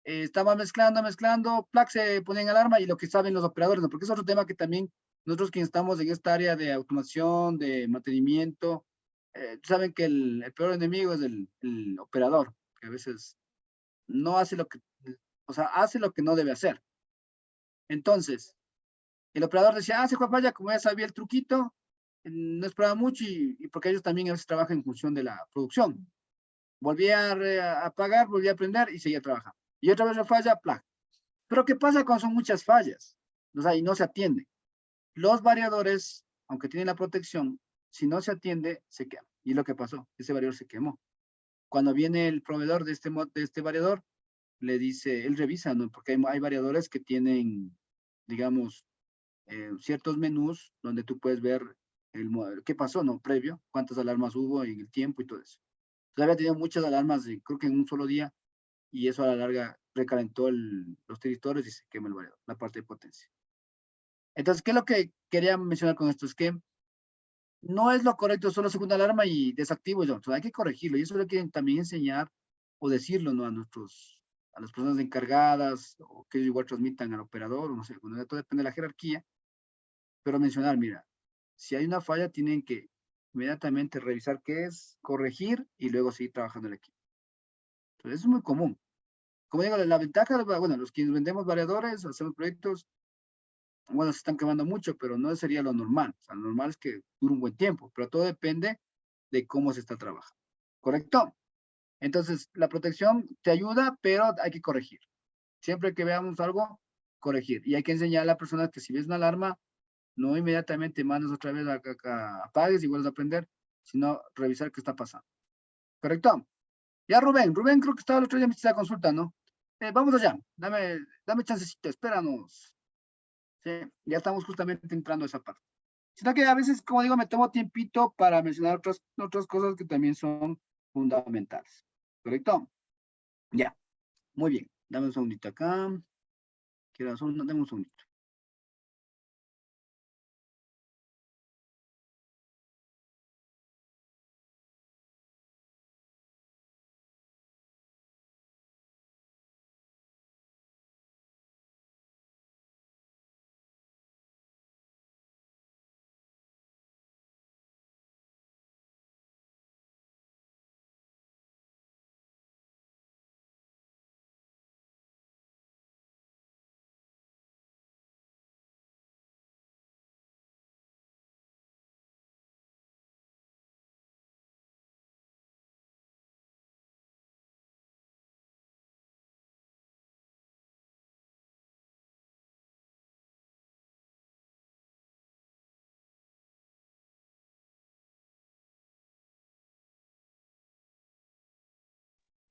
estaba mezclando, plac, se ponía en alarma y lo que saben los operadores, ¿no? Porque es otro tema que también nosotros que estamos en esta área de automación, de mantenimiento, saben que el peor enemigo es el operador, que a veces no hace lo que, o sea, hace lo que no debe hacer. Entonces, el operador decía, se fue a falla, como ya sabía el truquito, no esperaba mucho y porque ellos también a veces trabajan en función de la producción. Volvía a apagar, volvía a prender y seguía trabajando. Y otra vez la falla, plac. Pero ¿qué pasa cuando son muchas fallas? O sea, y no se atiende. Los variadores, aunque tienen la protección, si no se atiende, se quema. Y es lo que pasó, ese variador se quemó. Cuando viene el proveedor de este variador, le dice, él revisa, ¿no? Porque hay variadores que tienen, digamos, ciertos menús donde tú puedes ver qué pasó, ¿no? Previo, cuántas alarmas hubo en el tiempo y todo eso. Entonces había tenido muchas alarmas, creo que en un solo día, y eso a la larga recalentó los tristores y se quema el variador, la parte de potencia. Entonces, ¿qué es lo que quería mencionar con esto? Es que no es lo correcto solo segunda alarma y desactivo yo. Entonces, hay que corregirlo y eso lo quieren también enseñar o decirlo, ¿no? A las personas encargadas o que ellos igual transmitan al operador, o no sé, bueno, todo depende de la jerarquía, pero mencionar, mira, si hay una falla tienen que inmediatamente revisar qué es, corregir y luego seguir trabajando el equipo. Entonces, eso es muy común. Como digo, la ventaja, bueno, los que vendemos variadores, hacemos proyectos, bueno, se están quemando mucho, pero no sería lo normal. O sea, lo normal es que dure un buen tiempo, pero todo depende de cómo se está trabajando. ¿Correcto? Entonces, la protección te ayuda, pero hay que corregir. Siempre que veamos algo, corregir. Y hay que enseñar a la persona que si ves una alarma, no inmediatamente mandas otra vez apagues y vuelves a aprender, sino revisar qué está pasando. ¿Correcto? Ya Rubén creo que estaba el otro día en la consulta, ¿no? Vamos allá, dame chancecito, espéranos. Sí, ya estamos justamente entrando a esa parte. Sino que a veces, como digo, me tomo tiempito para mencionar otras cosas que también son fundamentales. ¿Correcto? Ya, muy bien. Dame un segundito acá. Dame un segundito.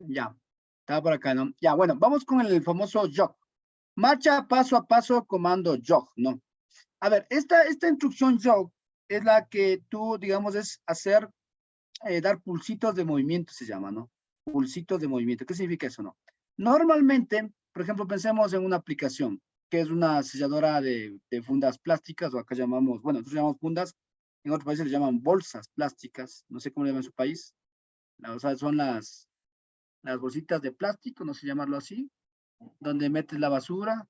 Ya, estaba por acá, ¿no? Ya, bueno, vamos con el famoso jog. Marcha paso a paso, comando jog, ¿no? A ver, esta instrucción jog es la que tú, digamos, es hacer, dar pulsitos de movimiento, se llama, ¿no? Pulsitos de movimiento. ¿Qué significa eso, no? Normalmente, por ejemplo, pensemos en una aplicación, que es una selladora de fundas plásticas, o acá llamamos, bueno, nosotros llamamos fundas, en otros países le llaman bolsas plásticas, no sé cómo le llaman en su país, o sea, son las bolsitas de plástico, no sé llamarlo así, donde metes la basura.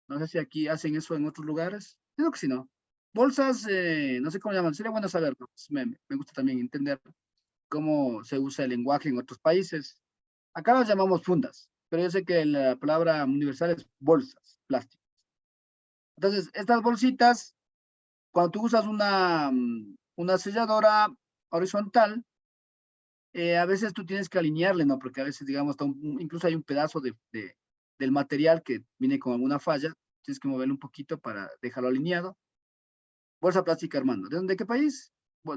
No sé si aquí hacen eso en otros lugares. Creo que sí, ¿no? Bolsas, no sé cómo llaman, sería bueno saberlo. Pues me gusta también entender cómo se usa el lenguaje en otros países. Acá las llamamos fundas, pero yo sé que la palabra universal es bolsas, plástico. Entonces, estas bolsitas, cuando tú usas una selladora horizontal, a veces tú tienes que alinearle, ¿no? Porque a veces, digamos, incluso hay un pedazo del material que viene con alguna falla, tienes que moverlo un poquito para dejarlo alineado. Bolsa plástica, Armando. ¿De qué país?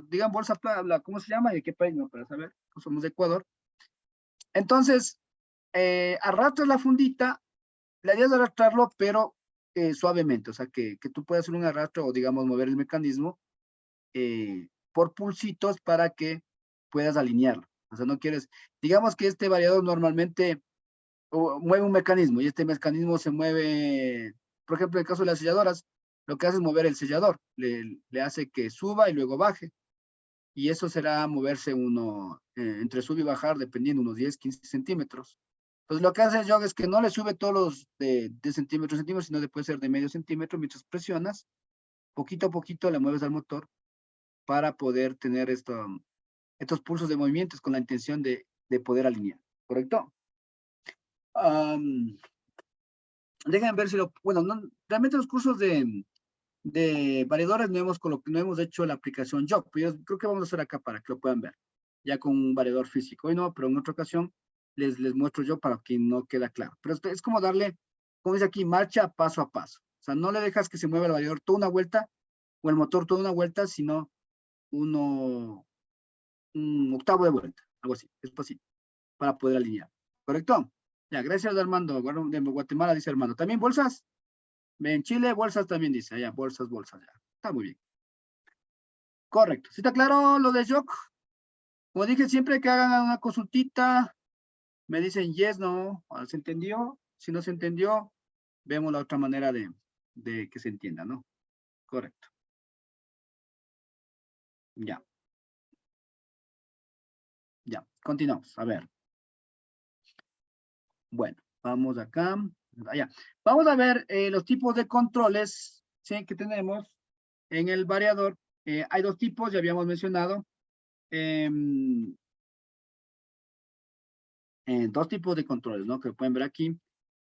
Digan bolsa plástica, ¿cómo se llama? ¿Y de qué país? No, para saber. Pues somos de Ecuador. Entonces, arrastras la fundita, la idea es arrastrarlo, pero suavemente, o sea, que tú puedas hacer un arrastre o, digamos, mover el mecanismo por pulsitos para que puedas alinearlo. O sea, no quieres, digamos que este variador normalmente mueve un mecanismo y este mecanismo se mueve, por ejemplo, en el caso de las selladoras, lo que hace es mover el sellador, le hace que suba y luego baje. Y eso será moverse entre sub y bajar, dependiendo, unos 10, 15 centímetros. Pues lo que hace el jog es que no le sube todos los de centímetros, sino que puede ser de medio centímetro mientras presionas, poquito a poquito le mueves al motor para poder tener estos pulsos de movimientos con la intención de poder alinear. ¿Correcto? Um, Déjenme ver si bueno, no, realmente los cursos de variadores no hemos hecho la aplicación jog, pero yo creo que vamos a hacer acá para que lo puedan ver, ya con un variador físico. Hoy no, pero en otra ocasión les muestro yo para que no queda claro. Pero es como darle, como dice aquí, marcha paso a paso. O sea, no le dejas que se mueva el variador toda una vuelta o el motor toda una vuelta, sino un octavo de vuelta, algo así, es posible, para poder alinear. ¿Correcto? Ya, gracias Armando, de Guatemala, dice Armando. ¿También bolsas? En Chile, bolsas también dice, allá, bolsas, ya. Está muy bien. Correcto. ¿Sí está claro lo de shock? Como dije, siempre que hagan una consultita, me dicen yes, no, ¿se entendió? Si no se entendió, vemos la otra manera de que se entienda, ¿no? Correcto. Ya. Ya, continuamos. A ver. Bueno, vamos acá. Allá. Vamos a ver los tipos de controles, ¿sí? Que tenemos en el variador. Hay dos tipos, ya habíamos mencionado. Dos tipos de controles, ¿no? Que pueden ver aquí.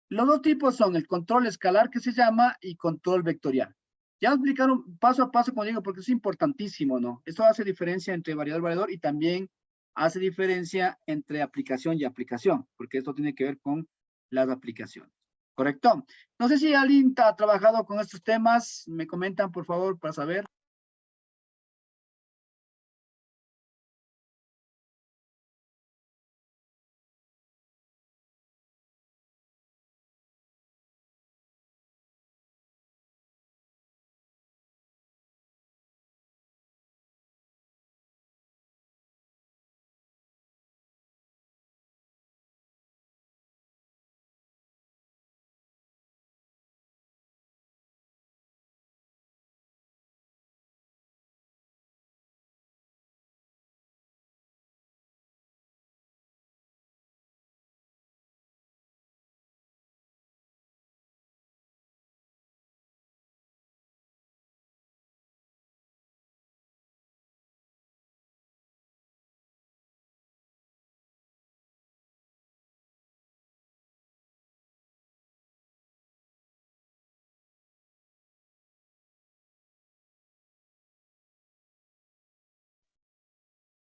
Los dos tipos son el control escalar, que se llama, y control vectorial. Ya explicaron paso a paso, como digo, porque es importantísimo, ¿no? Esto hace diferencia entre variador y variador y también hace diferencia entre aplicación y aplicación, porque esto tiene que ver con las aplicaciones. ¿Correcto? No sé si alguien ha trabajado con estos temas. Me comentan, por favor, para saber.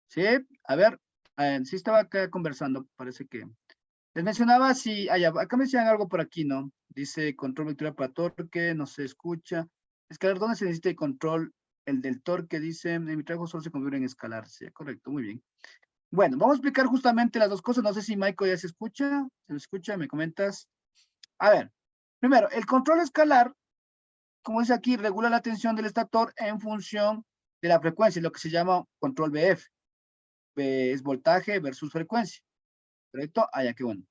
Sí, a ver, sí estaba acá conversando, parece que les mencionaba si, acá me decían algo por aquí, ¿no? Dice control vectorial para torque, no se escucha. Escalar, ¿dónde se necesita el control? El del torque, dice, en mi trabajo solo se configura en escalar. Sí, correcto, muy bien. Bueno, vamos a explicar justamente las dos cosas. No sé si Michael ya se escucha. ¿Se me escucha? ¿Me comentas? A ver, primero, el control escalar, como dice aquí, regula la tensión del estator en función de la frecuencia, lo que se llama control VF. V es voltaje versus frecuencia. ¿Correcto? Ah, ya, qué bueno.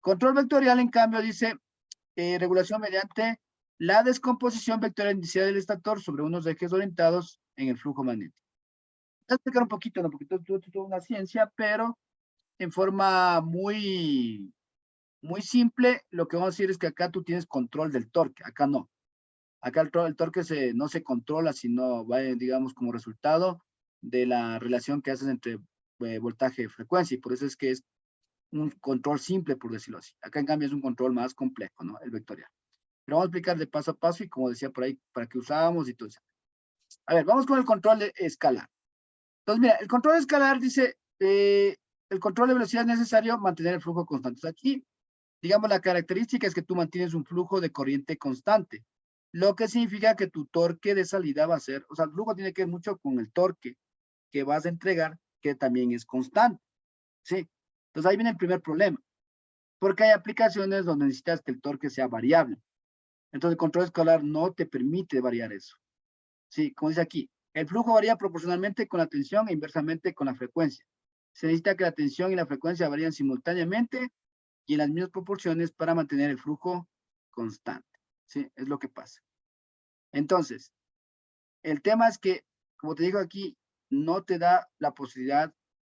Control vectorial, en cambio, dice regulación mediante la descomposición vectorial inicial del estator sobre unos ejes orientados en el flujo magnético. Voy a explicar un poquito, ¿no? Porque esto es toda una ciencia, pero en forma muy simple, lo que vamos a decir es que acá tú tienes control del torque, acá no. Acá el torque no se controla, sino va, digamos, como resultado de la relación que haces entre voltaje y frecuencia, y por eso es que es un control simple, por decirlo así. Acá, en cambio, es un control más complejo, ¿no? El vectorial. Pero vamos a explicar de paso a paso y como decía por ahí, para qué usábamos y todo eso. A ver, vamos con el control de escalar. Entonces, mira, el control escalar dice, el control de velocidad es necesario mantener el flujo constante. Entonces, aquí, digamos, la característica es que tú mantienes un flujo de corriente constante, lo que significa que tu torque de salida va a ser, o sea, el flujo tiene que ver mucho con el torque que vas a entregar, que también es constante, ¿sí? Entonces, ahí viene el primer problema, porque hay aplicaciones donde necesitas que el torque sea variable. Entonces, el control escalar no te permite variar eso. Sí, como dice aquí, el flujo varía proporcionalmente con la tensión e inversamente con la frecuencia. Se necesita que la tensión y la frecuencia varíen simultáneamente y en las mismas proporciones para mantener el flujo constante. Sí, es lo que pasa. Entonces, el tema es que, como te digo aquí, no te da la posibilidad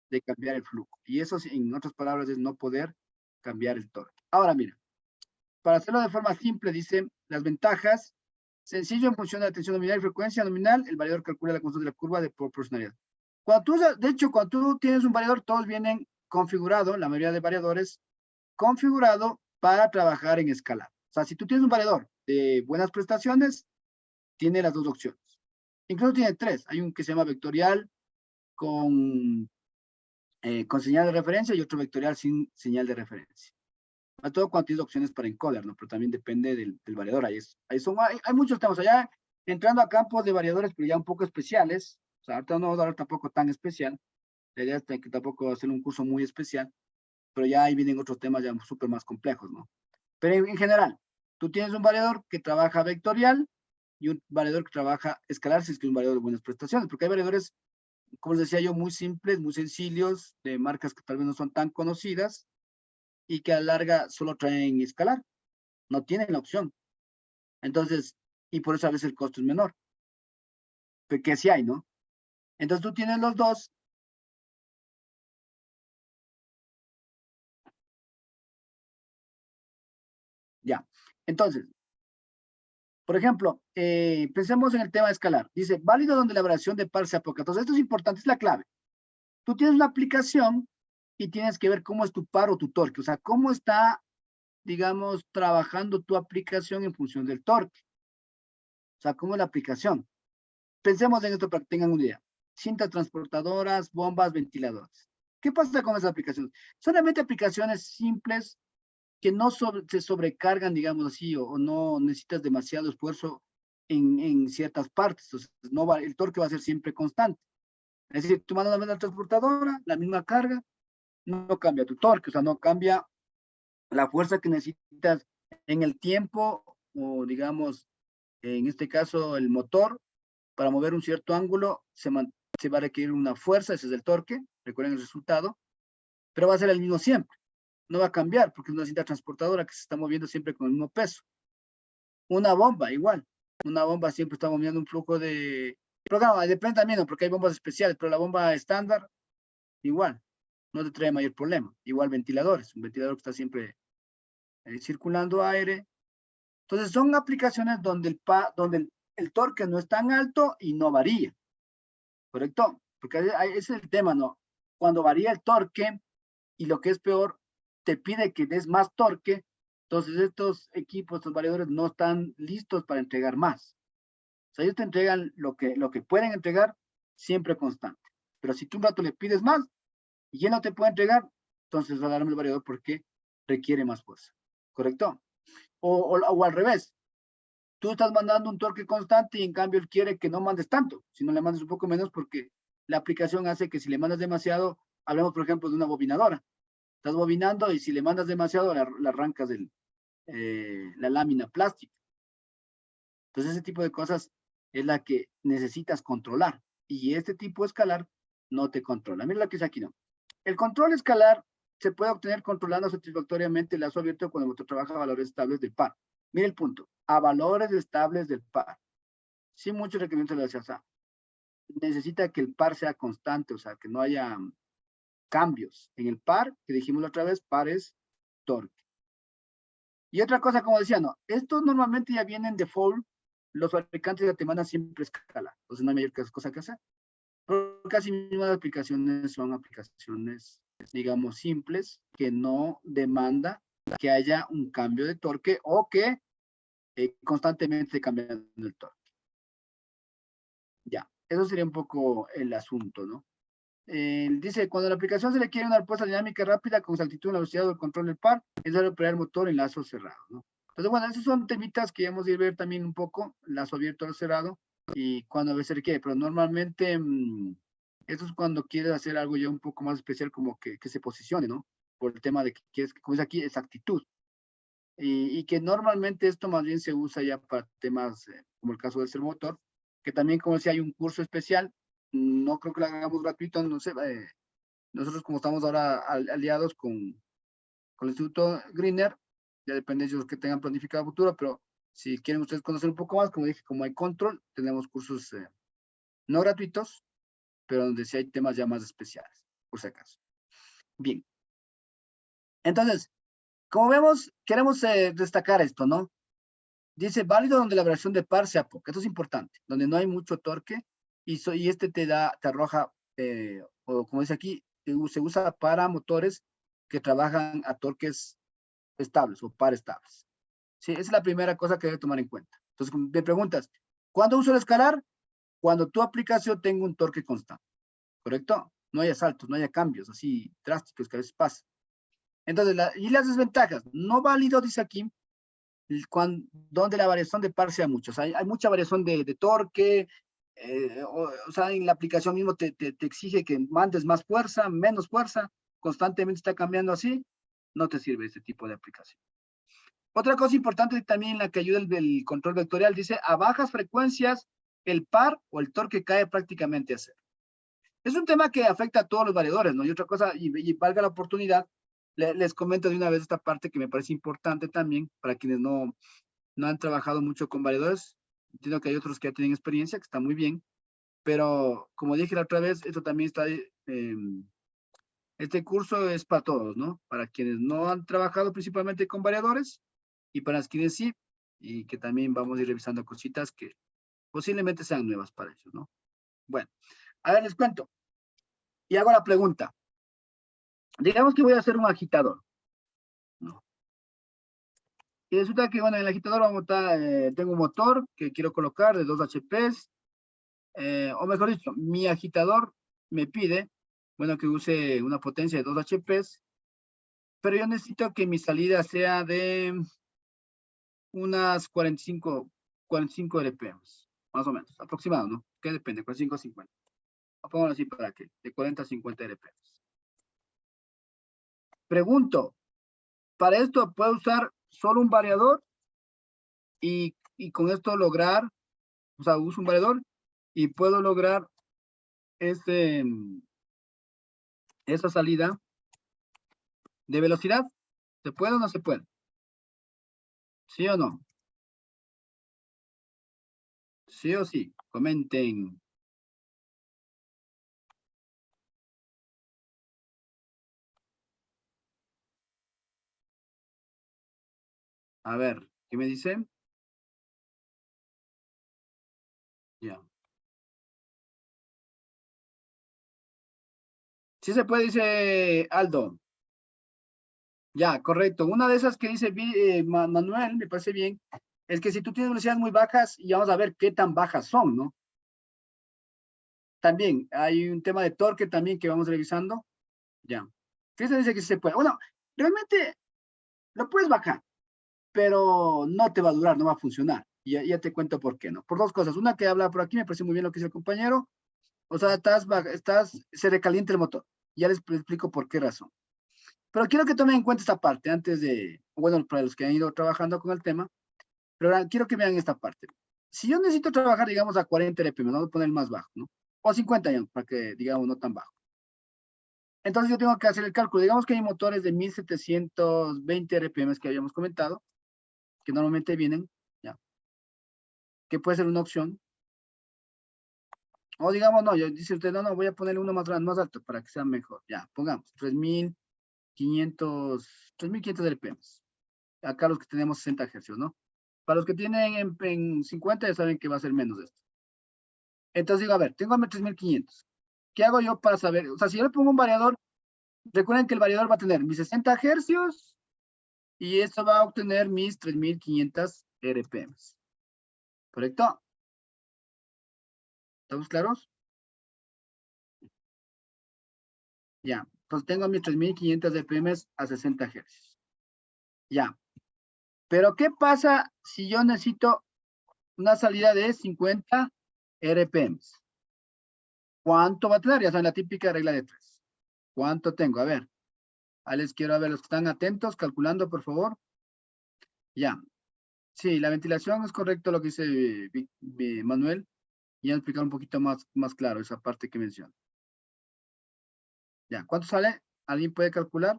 de cambiar el flujo. Y eso, en otras palabras, es no poder cambiar el torque. Ahora, mira, para hacerlo de forma simple, dice las ventajas. Sencillo, en función de la tensión nominal y frecuencia nominal, el variador calcula la constante de la curva de proporcionalidad. De hecho, cuando tú tienes un variador, todos vienen configurados, la mayoría de variadores, configurado para trabajar en escala. O sea, si tú tienes un variador de buenas prestaciones, tiene las dos opciones. Incluso tiene tres. Hay un que se llama vectorial con señal de referencia y otro vectorial sin señal de referencia. A todo cuando tienes opciones para encoder, ¿no? Pero también depende del variador. Hay muchos temas allá, entrando a campos de variadores, pero ya un poco especiales. O sea, ahorita no vamos a hablar tampoco tan especial. La idea es que tampoco hacer un curso muy especial, pero ya ahí vienen otros temas ya súper más complejos, ¿no? Pero en general, Tú tienes un variador que trabaja vectorial y un variador que trabaja escalar, si es que es un variador de buenas prestaciones, porque hay variadores, como les decía yo, muy simples, muy sencillos, de marcas que tal vez no son tan conocidas y que a la larga solo traen escalar, no tienen la opción. Entonces, y por eso a veces el costo es menor, porque sí hay, ¿no? Entonces tú tienes los dos. Ya. Entonces, por ejemplo, pensemos en el tema de escalar. Dice, válido donde la variación de par sea poca. Entonces, esto es importante, es la clave. Tú tienes una aplicación y tienes que ver cómo es tu par o tu torque. O sea, cómo está, digamos, trabajando tu aplicación en función del torque. O sea, cómo es la aplicación. Pensemos en esto para que tengan una idea. Cintas transportadoras, bombas, ventiladores. ¿Qué pasa con esas aplicaciones? Solamente aplicaciones simples que no se sobrecargan, digamos así, o no necesitas demasiado esfuerzo en ciertas partes. Entonces, no va, el torque va a ser siempre constante. Es decir, tú mandas la transportadora, la misma carga, no cambia tu torque, o sea, no cambia la fuerza que necesitas en el tiempo, o digamos, en este caso, el motor, para mover un cierto ángulo, se va a requerir una fuerza, ese es el torque, recuerden el resultado, pero va a ser el mismo siempre. No va a cambiar porque es una cinta transportadora que se está moviendo siempre con el mismo peso. Una bomba, igual. Una bomba siempre está moviendo un flujo de programa, depende también, ¿no? Porque hay bombas especiales, pero la bomba estándar, igual, no te trae mayor problema. Igual ventiladores, un ventilador que está siempre circulando aire. Entonces son aplicaciones donde el torque no es tan alto y no varía, ¿correcto? Porque ese es el tema, ¿no? Cuando varía el torque y lo que es peor, te pide que des más torque, entonces estos equipos, estos variadores no están listos para entregar más. O sea, ellos te entregan lo que pueden entregar siempre constante. Pero si tú un rato le pides más y él no te puede entregar, entonces va a darme el variador porque requiere más fuerza. ¿Correcto? O al revés. Tú estás mandando un torque constante y en cambio él quiere que no mandes tanto, sino le mandes un poco menos porque la aplicación hace que si le mandas demasiado, hablemos por ejemplo de una bobinadora. Estás bobinando y si le mandas demasiado, le arrancas la lámina plástica. Entonces, ese tipo de cosas es la que necesitas controlar. Y este tipo de escalar no te controla. Mira lo que es aquí, ¿no? El control escalar se puede obtener controlando satisfactoriamente el lazo abierto cuando el motor trabaja a valores estables del par. Mira el punto. A valores estables del par. Sin muchos requerimientos de la CSA. Necesita que el par sea constante, o sea, que no haya cambios. En el par, que dijimos la otra vez, par es torque. Y otra cosa, como decía, no, estos normalmente ya vienen default, los fabricantes ya te mandan siempre escala, entonces no hay mayor cosa que hacer. Pero casi mismas las aplicaciones son aplicaciones, digamos, simples, que no demanda que haya un cambio de torque o que constantemente cambiando el torque. Ya, eso sería un poco el asunto, ¿no? Dice, cuando la aplicación se le quiere una respuesta dinámica rápida con exactitud en la velocidad del control del par, es necesario operar el motor en lazo cerrado, ¿no? Entonces, bueno, esos son temitas que hemos de ver también un poco, lazo abierto o cerrado, y cuando a veces se requiere, pero normalmente eso es cuando quieres hacer algo ya un poco más especial, como que se posicione, ¿no? Por el tema de que quieres, como es aquí, exactitud. Y que normalmente esto más bien se usa ya para temas como el caso del servomotor, que también, como decía, hay un curso especial, no creo que lo hagamos gratuito, no sé, nosotros como estamos ahora aliados con el Instituto Greener, ya depende de ellos que tengan planificado futuro, pero si quieren ustedes conocer un poco más, como dije, como hay control, tenemos cursos no gratuitos, pero donde sí hay temas ya más especiales, por si acaso. Bien. Entonces, como vemos, queremos destacar esto, ¿no? Dice, válido donde la variación de par sea poca. Esto es importante, donde no hay mucho torque y este te arroja, o como dice aquí, se usa para motores que trabajan a torques estables o par estables. Sí, esa es la primera cosa que debe tomar en cuenta. Entonces, me preguntas, ¿cuándo uso el escalar? Cuando tu aplicación tenga un torque constante, ¿correcto? No haya saltos, no haya cambios así drásticos que a veces pasa. Entonces, y las desventajas, no válido, dice aquí, donde la variación de par sea mucho. O sea, hay mucha variación de torque, o sea, en la aplicación mismo te exige que mandes más fuerza, menos fuerza, constantemente está cambiando así, no te sirve este tipo de aplicación. Otra cosa importante también en la que ayuda el control vectorial, dice, a bajas frecuencias, el par o el torque cae prácticamente a cero. Es un tema que afecta a todos los variadores, ¿no? Y otra cosa, y valga la oportunidad, les comento de una vez esta parte que me parece importante también para quienes no han trabajado mucho con variadores. Entiendo que hay otros que ya tienen experiencia, que está muy bien, pero como dije la otra vez, esto también está, este curso es para todos, ¿no? Para quienes no han trabajado principalmente con variadores y para quienes sí, y que también vamos a ir revisando cositas que posiblemente sean nuevas para ellos, ¿no? Bueno, a ver, les cuento y hago la pregunta. Digamos que voy a hacer un agitador, ¿no? Y resulta que, bueno, en el agitador tengo un motor que quiero colocar de 2 HPs, o mejor dicho, mi agitador me pide, bueno, que use una potencia de 2 HPs, pero yo necesito que mi salida sea de unas 45 RPMs, más o menos, aproximado, ¿no? Que depende, 45 a 50. Pongo así para que, de 40 a 50 RPMs. Pregunto, ¿para esto puedo usar solo un variador y con esto lograr, o sea, uso un variador y puedo lograr ese, esa salida de velocidad? ¿Se puede o no se puede? ¿Sí o no? ¿Sí o sí? Comenten. A ver, ¿qué me dice? Ya. Sí se puede, dice Aldo. Ya, correcto. Una de esas que dice Manuel, me parece bien, es que si tú tienes velocidades muy bajas, y vamos a ver qué tan bajas son, ¿no? También hay un tema de torque también que vamos revisando. Ya. Fíjate, dice que sí se puede. Bueno, realmente lo puedes bajar, pero no te va a durar, no va a funcionar. Y ya te cuento por qué, ¿no? Por dos cosas. Una que habla por aquí, me parece muy bien lo que dice el compañero. O sea, se recalienta el motor. Ya les explico por qué razón. Pero quiero que tomen en cuenta esta parte antes de, bueno, para los que han ido trabajando con el tema, pero ahora quiero que vean esta parte. Si yo necesito trabajar, digamos, a 40 RPM, no voy a poner el más bajo, ¿no? O 50 ya, para que, digamos, no tan bajo. Entonces yo tengo que hacer el cálculo. Digamos que hay motores de 1720 RPM que habíamos comentado, que normalmente vienen, ya, que puede ser una opción. O digamos, no, dice usted, no, voy a ponerle uno más grande, más alto, para que sea mejor. Ya, pongamos 3500 RPM. Acá los que tenemos 60 Hz, ¿no? Para los que tienen en 50 ya saben que va a ser menos de esto. Entonces digo, a ver, tengo a 3500. ¿Qué hago yo para saber? O sea, si yo le pongo un variador, recuerden que el variador va a tener mis 60 Hz y esto va a obtener mis 3500 RPM. ¿Correcto? ¿Estamos claros? Ya. Entonces tengo mis 3500 RPM a 60 Hz. Ya. Pero ¿qué pasa si yo necesito una salida de 50 RPM? ¿Cuánto va a tener? Ya saben, la típica regla de 3. ¿Cuánto tengo? A ver. Ahí les quiero a ver los que están atentos, calculando, por favor. Ya. Sí, la ventilación es correcto lo que dice Manuel. Y a explicar un poquito más claro esa parte que menciona. Ya, ¿cuánto sale? ¿Alguien puede calcular?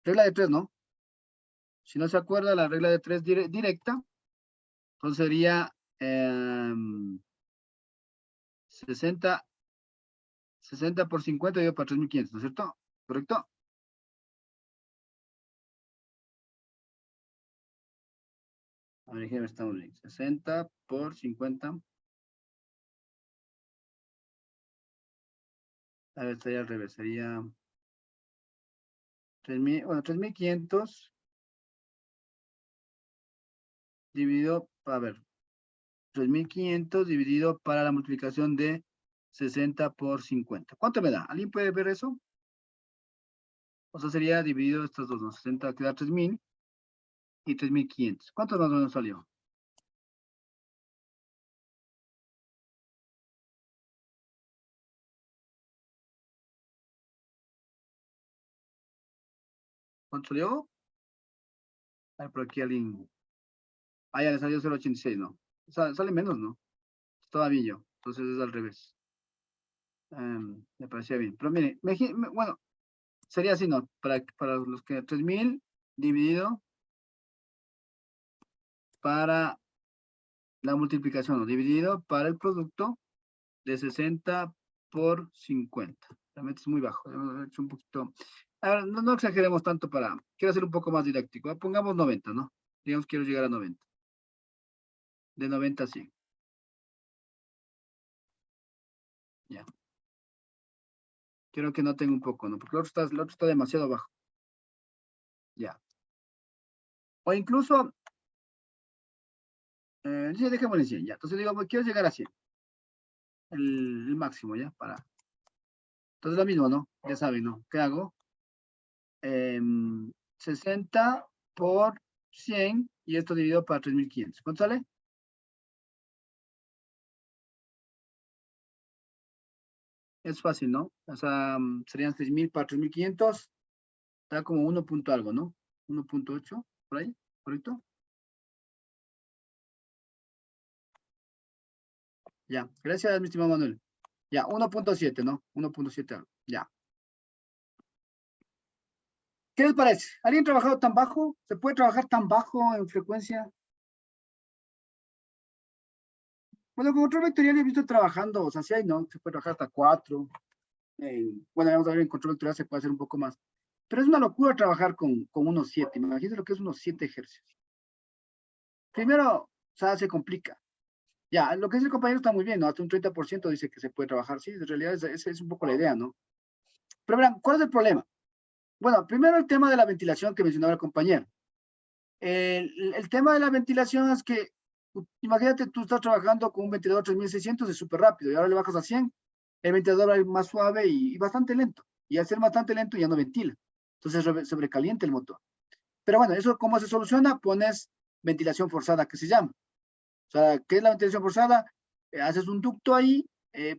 Regla de 3, ¿no? Si no se acuerda, la regla de 3 directa, entonces sería 60, 60 por 50 dividido por 3500, ¿no es cierto? ¿Correcto? A ver, déjenme estamos bien. 60 por 50. A ver, estaría al revés. Sería 3000, bueno, 3500 dividido, a ver, 3500 dividido para la multiplicación de 60 por 50. ¿Cuánto me da? ¿Alguien puede ver eso? O sea, sería dividido estos dos, ¿no? 60 queda 3000 y 3500. ¿Cuánto más o menos salió? ¿Cuánto salió? A ver, por aquí alguien. Ah, ya le salió 0.86, ¿no? Sale menos, ¿no? Estaba bien yo. Entonces es al revés. Me parecía bien. Pero mire, bueno, sería así, ¿no? Para los que 3.000 dividido para la multiplicación, ¿no? Dividido para el producto de 60 por 50. Realmente es muy bajo. Hemos hecho un poquito. A ver, no exageremos tanto quiero ser un poco más didáctico. Pongamos 90, ¿no? Digamos, quiero llegar a 90. De 90 a 100. Ya. Quiero que noten un poco, ¿no? Porque el otro está demasiado bajo. Ya. O incluso, sí, dejémosle en 100, ya. Entonces digo, quiero llegar a 100. El máximo, ¿ya? Entonces lo mismo, ¿no? Ya saben, ¿no? ¿Qué hago? 60 por 100 y esto dividido para 3.500. ¿Cuánto sale? Es fácil, ¿no? O sea, serían 6.000 para 3.500. Está como 1 punto algo, ¿no? 1.8, por ahí, ¿correcto? Ya, gracias, mi estimado Manuel. Ya, 1.7, ¿no? 1.7 algo. Ya. ¿Qué les parece? ¿Alguien ha trabajado tan bajo? ¿Se puede trabajar tan bajo en frecuencia? Bueno, con control vectorial he visto trabajando, o sea, sí hay, ¿no? Se puede trabajar hasta 4. Bueno, vamos a ver, en control vectorial se puede hacer un poco más. Pero es una locura trabajar con unos 7. Imagínense lo que es unos 7 ejercicios. Primero, o sea, se complica. Ya, lo que dice el compañero está muy bien, ¿no? Hasta un 30% dice que se puede trabajar. Sí, en realidad esa es un poco la idea, ¿no? Pero verán, ¿cuál es el problema? Bueno, primero el tema de la ventilación que mencionaba el compañero. El tema de la ventilación es que, imagínate, tú estás trabajando con un ventilador 3600, es súper rápido, y ahora le bajas a 100, el ventilador va a ir más suave y bastante lento. Y al ser bastante lento ya no ventila. Entonces sobrecalienta el motor. Pero bueno, ¿eso cómo se soluciona? Pones ventilación forzada, que se llama. O sea, ¿qué es la ventilación forzada? Haces un ducto ahí,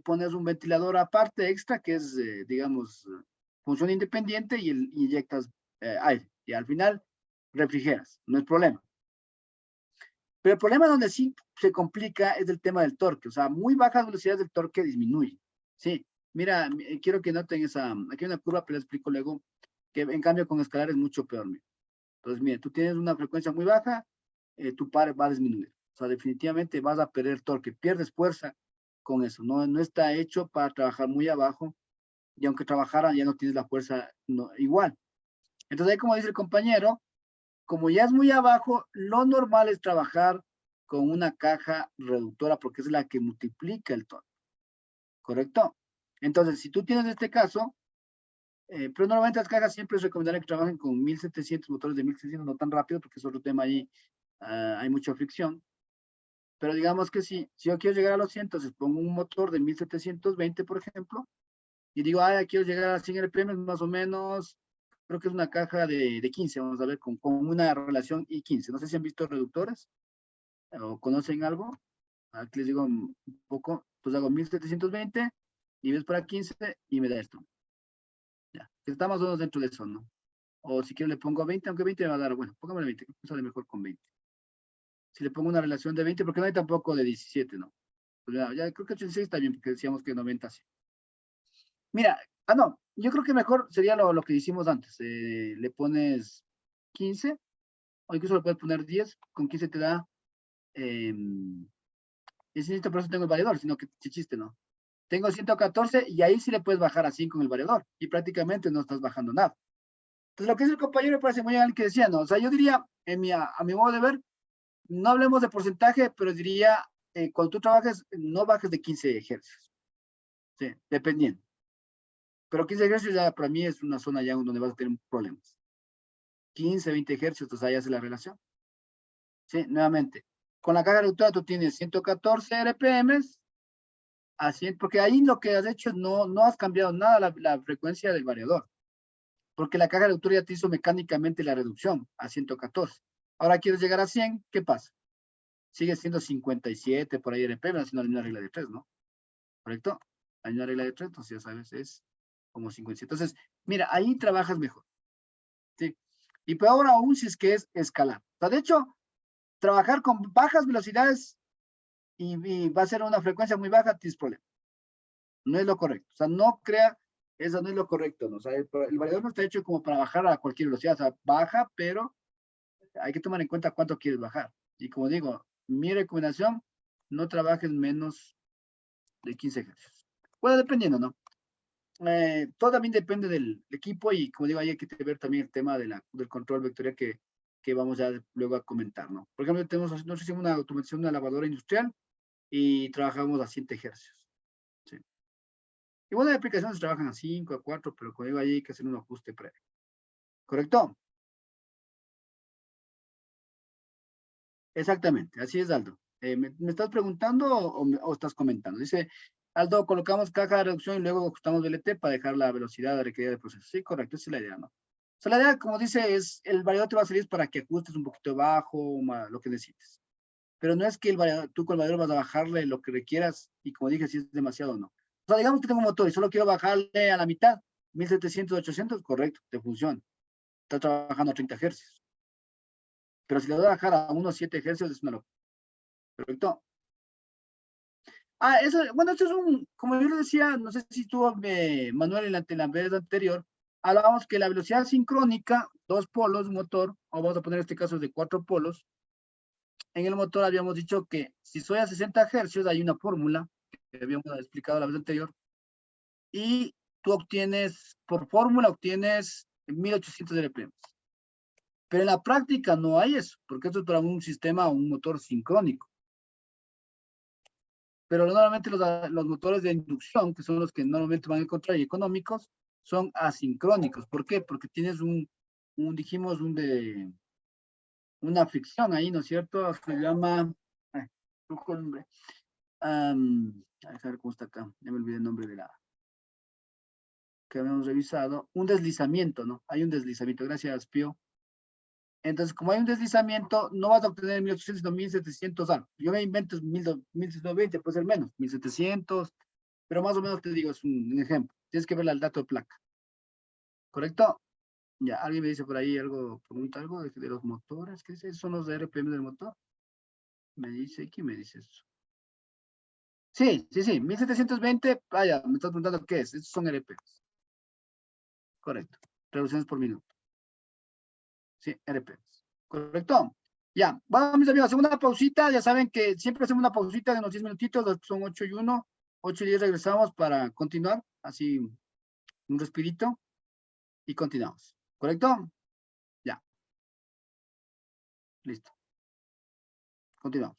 pones un ventilador aparte extra, que es, digamos, función independiente, y inyectas aire. Y al final refrigeras, no es problema. Pero el problema donde sí se complica es el tema del torque. O sea, muy bajas velocidades del torque disminuye. Sí, mira, quiero que noten aquí hay una curva, pero les explico luego, que en cambio con escalar es mucho peor. Mira. Entonces, mira, tú tienes una frecuencia muy baja, tu par va a disminuir. O sea, definitivamente vas a perder torque, pierdes fuerza con eso. No está hecho para trabajar muy abajo, y aunque trabajara ya no tienes la fuerza igual. Entonces, ahí como dice el compañero, como ya es muy abajo, lo normal es trabajar con una caja reductora porque es la que multiplica el torque, ¿correcto? Entonces, si tú tienes este caso, pero normalmente las cajas siempre es recomendable que trabajen con 1.700, motores de 1.700, no tan rápido porque es otro tema ahí, hay mucha fricción. Pero digamos que si yo quiero llegar a los 100, entonces pongo un motor de 1.720, por ejemplo, y digo, quiero llegar a 100 RPM, más o menos, creo que es una caja de 15, vamos a ver, con una relación I15. No sé si han visto reductores o conocen algo. Aquí les digo un poco, pues hago 1.720, y ves para 15 y me da esto. Ya, que está más o menos dentro de eso, ¿no? O si quiero le pongo 20, aunque 20 me va a dar, bueno, póngame 20, que sale mejor con 20. Si le pongo una relación de 20, porque no hay tampoco de 17, ¿no? Pues ya creo que 86 está bien, porque decíamos que 90 sí. Mira, no, yo creo que mejor sería lo que hicimos antes. Le pones 15, o incluso le puedes poner 10, con 15 te da, eh, por eso tengo el variador, sino que chiste, ¿no? Tengo 114 y ahí sí le puedes bajar a 5 con el variador, y prácticamente no estás bajando nada. Entonces, lo que es el compañero me parece muy bien que decía, ¿no? O sea, yo diría, a mi modo de ver, no hablemos de porcentaje, pero diría, cuando tú trabajes, no bajes de 15 ejercicios. Sí, dependiendo. Pero 15 ejercicios ya para mí es una zona ya donde vas a tener problemas. 15, 20 ejercicios, entonces ahí hace la relación. Sí, nuevamente. Con la carga reductora tú tienes 114 RPMs, así, porque ahí lo que has hecho es no has cambiado nada la frecuencia del variador, porque la carga reductora ya te hizo mecánicamente la reducción a 114. Ahora quieres llegar a 100, ¿qué pasa? Sigue siendo 57 por ahí RPM, haciendo la misma regla de 3, ¿no? ¿Correcto? La misma regla de 3, entonces ya sabes, es como 57. Entonces, mira, ahí trabajas mejor. ¿Sí? Y peor aún si es que es escalar. sea, de hecho, trabajar con bajas velocidades y va a ser una frecuencia muy baja, tienes problema. No es lo correcto. O sea, no crea, eso no es lo correcto, ¿no? O sea, el variador no está hecho como para bajar a cualquier velocidad. O sea, baja, pero hay que tomar en cuenta cuánto quieres bajar. Y como digo, mi recomendación, no trabajes menos de 15 Hz. Bueno, dependiendo, ¿no? Todo también depende del equipo y como digo, hay que ver también el tema del control vectorial que vamos ya luego a comentar, ¿no? Por ejemplo, nosotros hicimos una automatización de una lavadora industrial y trabajamos a 100 Hz. ¿Sí? Y bueno, hay aplicaciones que trabajan a 5, a 4, pero como digo, ahí hay que hacer un ajuste previo. ¿Correcto? Exactamente, así es, Aldo. ¿Me estás preguntando o estás comentando? Dice, Aldo, colocamos caja de reducción y luego ajustamos VLT para dejar la velocidad requerida del proceso. Sí, correcto, esa es la idea, ¿no? O sea, la idea, como dice, es el variador te va a salir para que ajustes un poquito bajo, lo que necesites. Pero no es que tú con el variador vas a bajarle lo que requieras y como dije, si es demasiado o no. O sea, digamos que tengo un motor y solo quiero bajarle a la mitad, 1700, 800, correcto, te funciona. Está trabajando a 30 Hz. Pero si le voy a bajar a unos 7 Hz, es una locura. Correcto. Eso, bueno, esto es como yo le decía, no sé si tú, Manuel, en la vez anterior, hablábamos que la velocidad sincrónica, dos polos, motor, o vamos a poner este caso de cuatro polos, en el motor habíamos dicho que si soy a 60 Hz hay una fórmula que habíamos explicado la vez anterior, y tú obtienes, por fórmula obtienes 1800 RPM. Pero en la práctica no hay eso, porque esto es para un sistema o un motor sincrónico. Pero normalmente los motores de inducción, que son los que normalmente van a encontrar y económicos, son asincrónicos. ¿Por qué? Porque tienes dijimos, una fricción ahí, ¿no es cierto? Se llama, ay, el nombre. A ver cómo está acá, ya me olvidé el nombre de la que habíamos revisado. Un deslizamiento, ¿no? Hay un deslizamiento, gracias, Pío. Entonces, como hay un deslizamiento, no vas a obtener 1800, sino 1700 algo. Yo me invento 1720, puede ser menos, 1700, pero más o menos te digo, es un ejemplo. Tienes que ver el dato de placa. ¿Correcto? Ya, alguien me dice por ahí algo, pregunta algo de los motores. ¿Qué es? ¿Son los de RPM del motor? Me dice, ¿quién me dice eso? Sí, sí, sí, 1720, vaya, me estás preguntando qué es. Estos son RPMs. Correcto. Revoluciones por minuto. Sí, RPMs. ¿Correcto? Ya, vamos mis amigos, hacemos una pausita, ya saben que siempre hacemos una pausita de unos 10 minutitos, son 8 y 1, 8 y 10 regresamos para continuar, así un respirito y continuamos. ¿Correcto? Ya, listo. Continuamos.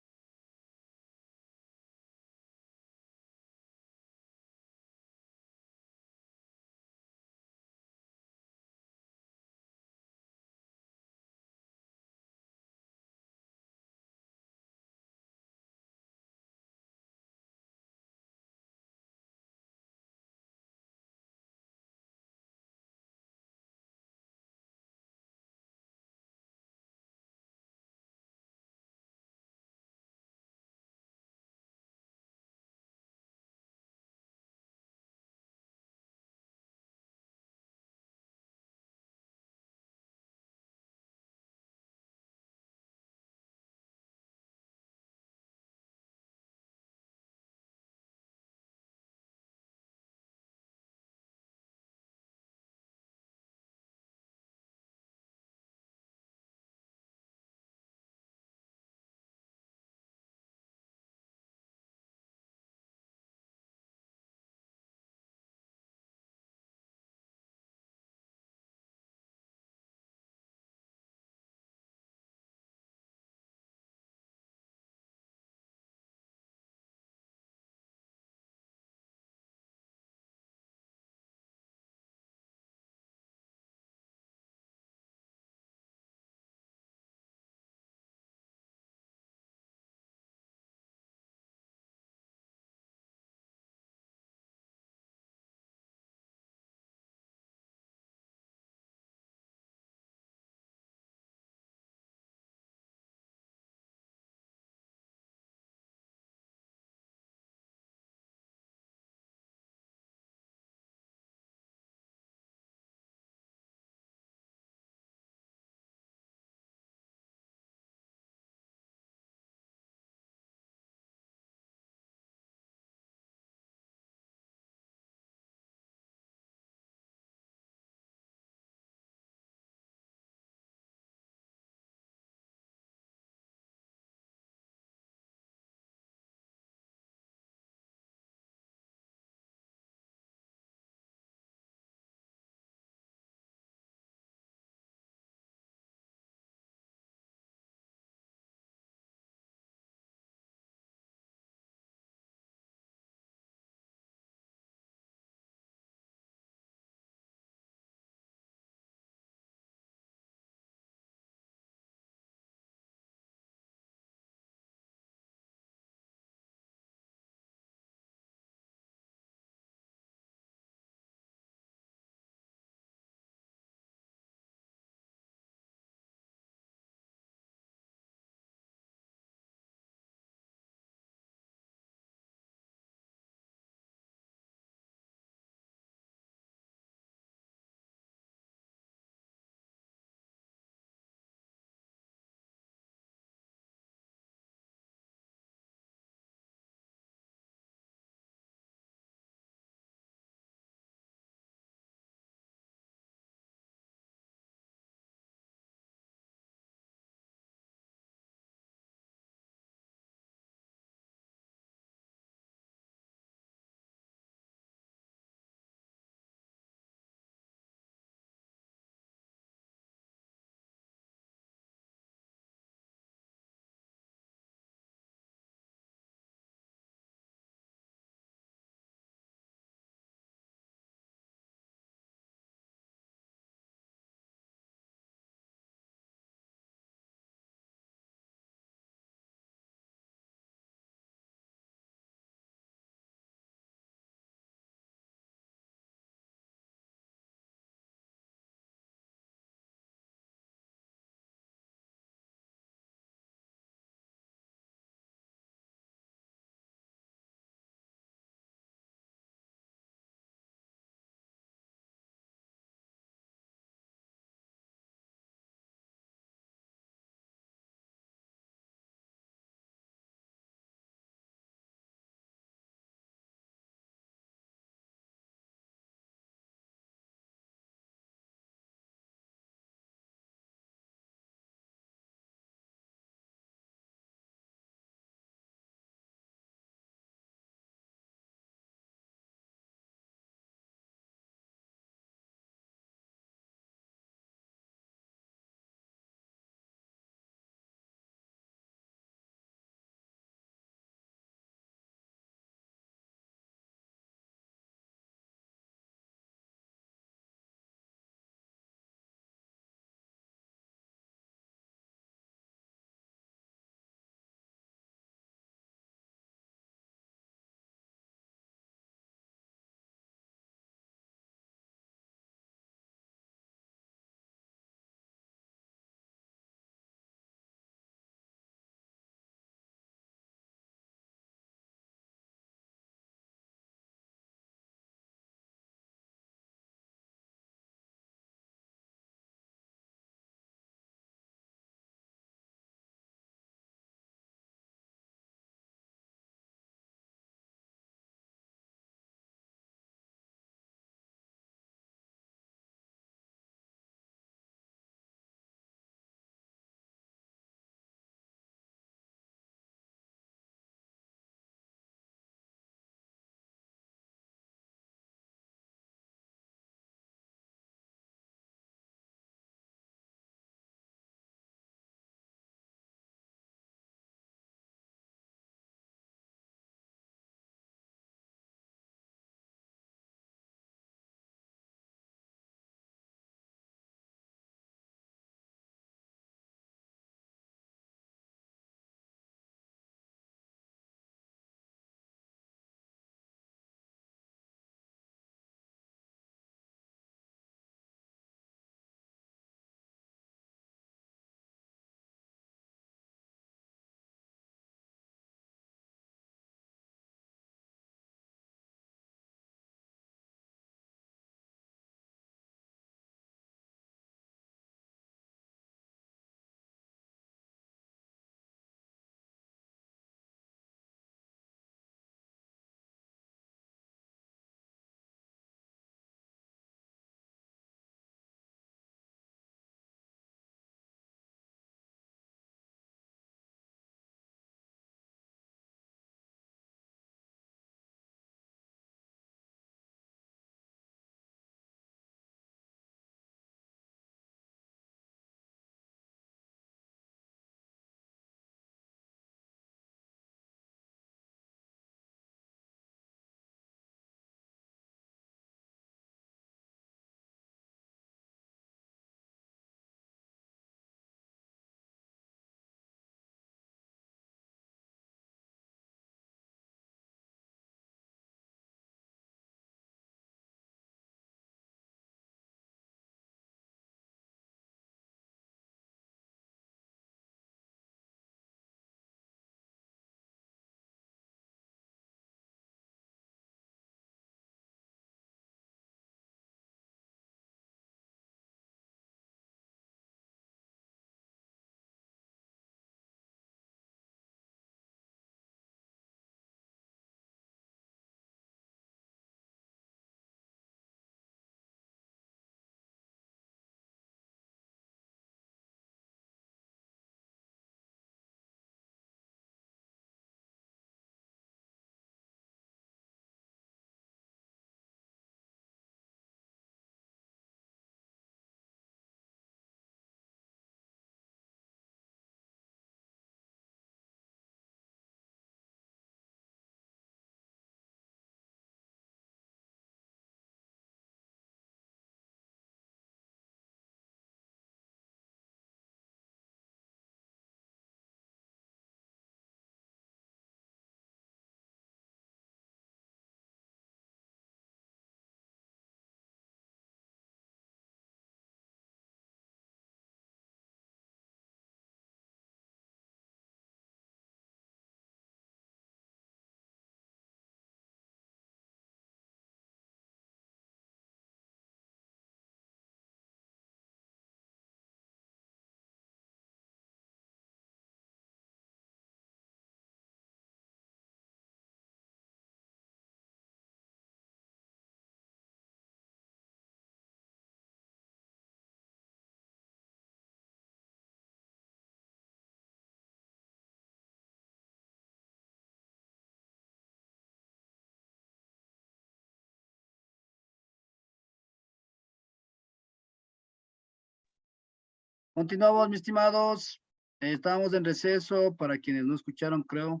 Continuamos, mis estimados. Estábamos en receso para quienes no escucharon, creo.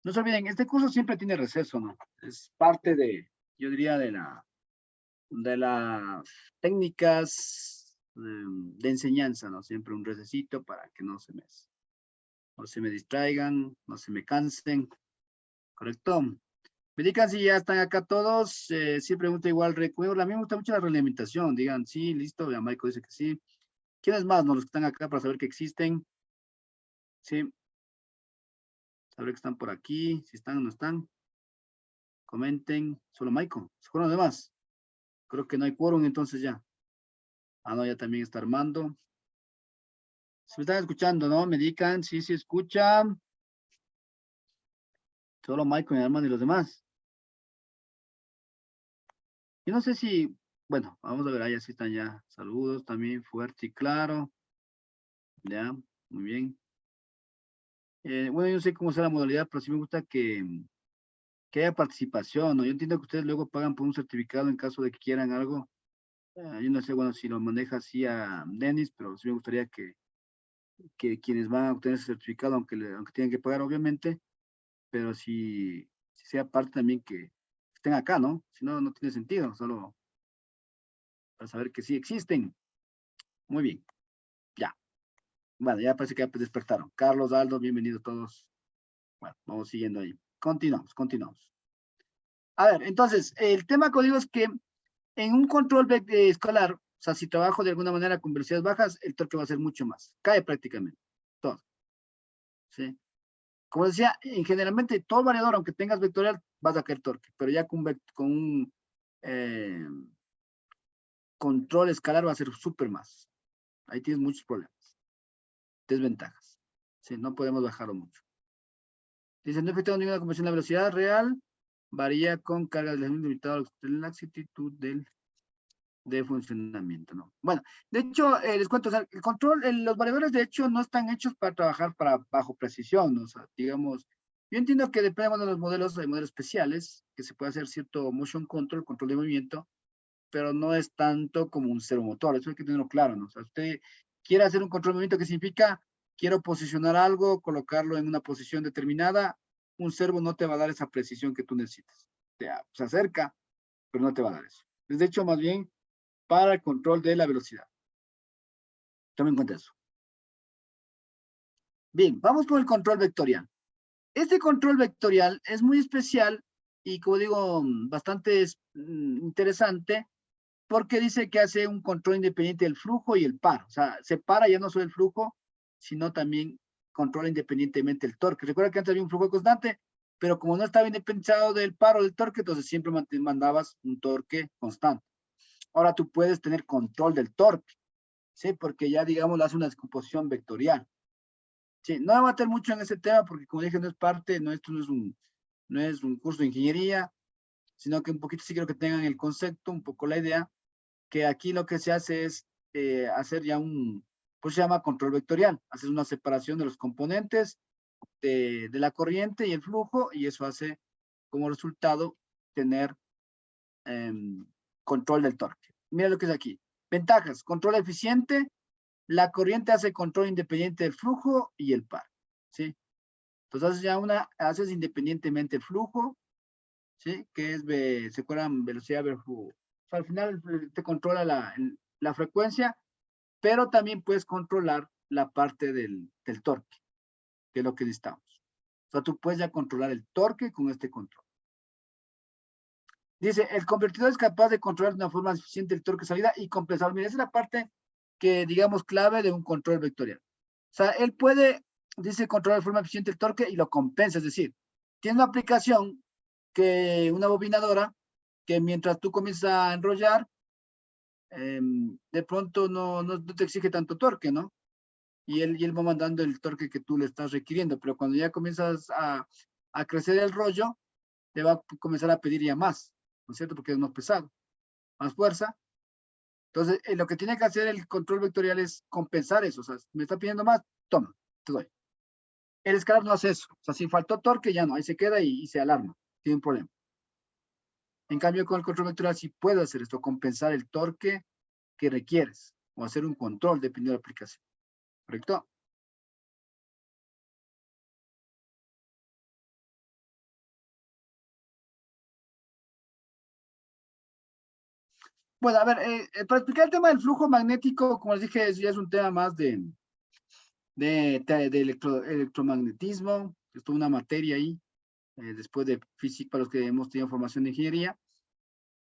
No se olviden, este curso siempre tiene receso, ¿no? Es parte de, yo diría, de las técnicas de enseñanza, ¿no? Siempre un recesito para que no se me distraigan, no se me cansen, ¿correcto? Me digan si ya están acá todos, si pregunta igual recuerdo, a mí me gusta mucho la reglamentación, digan sí, listo, ya Michael dice que sí. ¿Quiénes más, no? Los que están acá para saber que existen, sí, saber que están por aquí, si están o no están, comenten, solo Michael, ¿se fueron los demás? Creo que no hay quórum entonces ya. Ah, no, ya también está Armando. Se me están escuchando, ¿no? Me digan, sí, sí escuchan. Solo Michael y Armando y los demás. Yo no sé si, bueno, vamos a ver, ahí así están ya. Saludos también, fuerte y claro. Ya, muy bien. Bueno, yo no sé cómo será la modalidad, pero sí me gusta que haya participación, ¿no? Yo entiendo que ustedes luego pagan por un certificado en caso de que quieran algo. Yo no sé, bueno, si lo maneja así a Dennis, pero sí me gustaría que quienes van a obtener ese certificado, aunque tengan que pagar, obviamente, pero si sea parte también que estén acá, ¿no? Si no, no tiene sentido, solo para saber que sí existen. Muy bien, ya. Bueno, ya parece que ya despertaron. Carlos, Aldo, bienvenidos todos. Bueno, vamos siguiendo ahí. Continuamos, continuamos. A ver, entonces, el tema código es que en un control escolar, o sea, si trabajo de alguna manera con velocidades bajas, el torque va a ser mucho más. Cae prácticamente. Todo. ¿Sí? Como decía, generalmente todo variador, aunque tengas vectorial, vas a caer torque, pero ya con un eh, control escalar va a ser súper más. Ahí tienes muchos problemas, desventajas. Sí, no podemos bajarlo mucho. Dice, no efectúa ninguna conversión de la velocidad real, varía con carga de limitado de la exactitud de funcionamiento, ¿no? Bueno, de hecho, les cuento, o sea, el control, los variadores de hecho no están hechos para trabajar bajo precisión, ¿no? O sea, digamos, yo entiendo que depende de los modelos, hay modelos especiales, que se puede hacer cierto motion control de movimiento, pero no es tanto como un servomotor, eso hay que tenerlo claro, ¿no? O sea, usted quiere hacer un control de movimiento que significa, quiero posicionar algo, colocarlo en una posición determinada, un servo no te va a dar esa precisión que tú necesitas. Se acerca, pero no te va a dar eso. De hecho, más bien, para el control de la velocidad. Tomen en cuenta eso. Bien, vamos con el control vectorial. Este control vectorial es muy especial y, como digo, bastante interesante porque dice que hace un control independiente del flujo y el par. O sea, separa ya no solo el flujo, sino también controla independientemente el torque. Recuerda que antes había un flujo constante, pero como no estaba independizado del par o del torque, entonces siempre mandabas un torque constante. Ahora tú puedes tener control del torque, ¿sí? Porque ya, digamos, hace una descomposición vectorial. Sí, no voy a meter mucho en ese tema porque, como dije, no es parte, no, esto no es un curso de ingeniería, sino que un poquito sí quiero que tengan el concepto, un poco la idea, que aquí lo que se hace es hacer ya pues se llama control vectorial, haces una separación de los componentes de la corriente y el flujo, y eso hace como resultado tener control del torque. Mira lo que es aquí. Ventajas, control eficiente, la corriente hace control independiente del flujo y el par, ¿sí? Entonces haces independientemente el flujo, ¿sí? Que es, ¿se acuerdan? Velocidad versus, o sea, al final te controla la frecuencia, pero también puedes controlar la parte del torque, que es lo que necesitamos. O sea, tú puedes ya controlar el torque con este control. Dice, el convertidor es capaz de controlar de una forma eficiente el torque salida y compensador. Mira, esa es la parte que, digamos, clave de un control vectorial. O sea, él puede, dice, controlar de forma eficiente el torque y lo compensa. Es decir, tiene una aplicación una bobinadora que mientras tú comienzas a enrollar, de pronto no te exige tanto torque, ¿no? Y él va mandando el torque que tú le estás requiriendo, pero cuando ya comienzas a crecer el rollo, te va a comenzar a pedir ya más, ¿no es cierto? Porque es más pesado, más fuerza. Entonces, lo que tiene que hacer el control vectorial es compensar eso. O sea, me está pidiendo más, toma, te doy. El escalar no hace eso. O sea, si faltó torque, ya no, ahí se queda y se alarma. Tiene un problema. En cambio, con el control vectorial sí puedo hacer esto, compensar el torque que requieres o hacer un control dependiendo de la aplicación. ¿correcto? Bueno, a ver, para explicar el tema del flujo magnético, como les dije, ya es un tema más de electromagnetismo, es toda una materia ahí, después de física, para los que hemos tenido formación de ingeniería.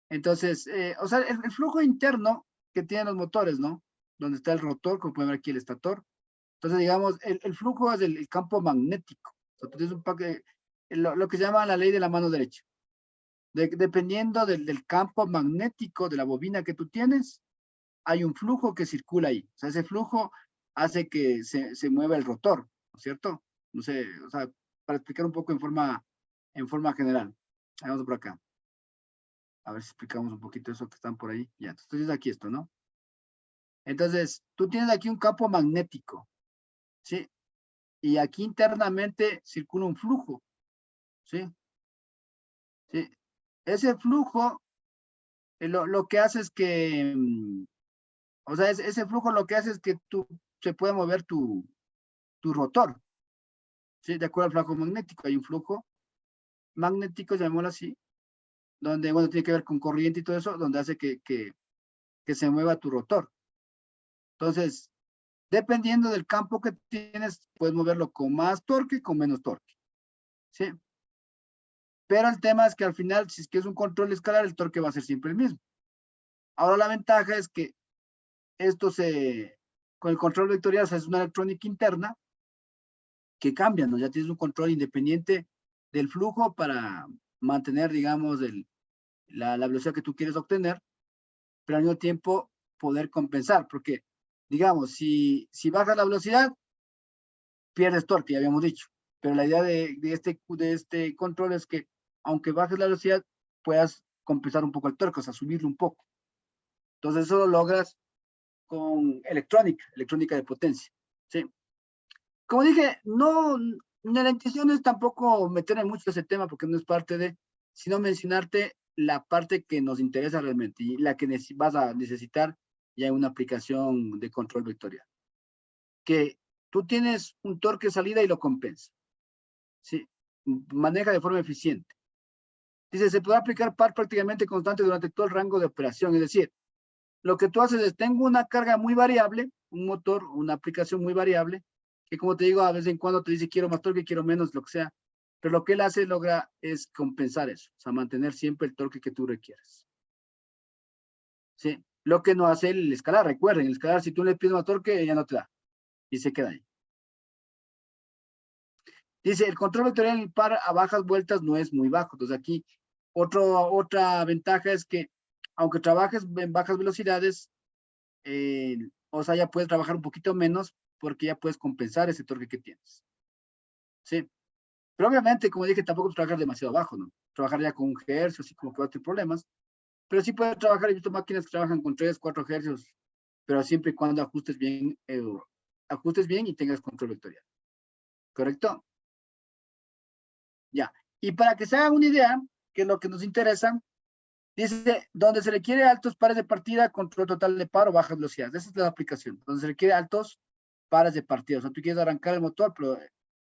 Entonces, o sea, el flujo interno que tienen los motores, ¿no? Donde está el rotor, como pueden ver aquí el estator. Entonces, digamos, el flujo es el campo magnético. O sea, tú tienes un paquete, lo que se llama la ley de la mano derecha. Dependiendo del campo magnético de la bobina que tú tienes, hay un flujo que circula ahí. O sea, ese flujo hace que se mueva el rotor, ¿no es cierto? No sé, o sea, para explicar un poco en forma general. Vamos por acá. A ver si explicamos un poquito eso que están por ahí. Ya, entonces aquí esto, ¿no? Entonces, tú tienes aquí un campo magnético, ¿sí? Y aquí internamente circula un flujo, ¿sí? ¿Sí? Ese flujo lo que hace es que, o sea, ese flujo lo que hace es que se puede mover tu rotor, ¿sí? De acuerdo al flujo magnético. Hay un flujo magnético, llamémoslo así, donde, bueno, tiene que ver con corriente y todo eso, donde hace que se mueva tu rotor. Entonces, dependiendo del campo que tienes, puedes moverlo con más torque y con menos torque, ¿sí? Pero el tema es que al final, si es que es un control escalar, el torque va a ser siempre el mismo. Ahora la ventaja es que con el control vectorial, o sea, es una electrónica interna que cambia, ¿no? Ya tienes un control independiente del flujo para mantener, digamos, la velocidad que tú quieres obtener, pero al mismo tiempo poder compensar, porque, digamos, si bajas la velocidad, pierdes torque, ya habíamos dicho. Pero la idea de este control es que, aunque bajes la velocidad, puedas compensar un poco el torque, o sea, subirlo un poco. Entonces, eso lo logras con electrónica de potencia. ¿Sí? Como dije, no, la intención es tampoco meterme mucho en ese tema porque no es parte de, sino mencionarte la parte que nos interesa realmente y la que vas a necesitar ya en una aplicación de control vectorial. Que tú tienes un torque de salida y lo compensa. ¿Sí? Maneja de forma eficiente. Dice, se puede aplicar par prácticamente constante durante todo el rango de operación. Es decir, lo que tú haces es, tengo una carga muy variable, un motor, una aplicación muy variable, que como te digo, a vez en cuando te dice quiero más torque, quiero menos, lo que sea. Pero lo que él hace, logra, es compensar eso, o sea, mantener siempre el torque que tú requieres. ¿Sí? Lo que no hace el escalar, recuerden, el escalar, si tú le pides más torque, ya no te da, y se queda ahí. Dice, el control vectorial en el par a bajas vueltas no es muy bajo. Entonces aquí, otra ventaja es que, aunque trabajes en bajas velocidades, o sea, ya puedes trabajar un poquito menos porque ya puedes compensar ese torque que tienes. ¿Sí? Pero obviamente, como dije, tampoco trabajar demasiado bajo, ¿no? Trabajar ya con 1 GHz, así como que va a tener problemas. Pero sí puedes trabajar, he visto máquinas que trabajan con 3, 4 GHz, pero siempre y cuando ajustes bien y tengas control vectorial. ¿Correcto? Ya. Y para que se hagan una idea, que es lo que nos interesa, dice, donde se requiere altos pares de partida, control total de paro, bajas velocidades. Esa es la aplicación. Donde se requiere altos pares de partida. O sea, tú quieres arrancar el motor, pero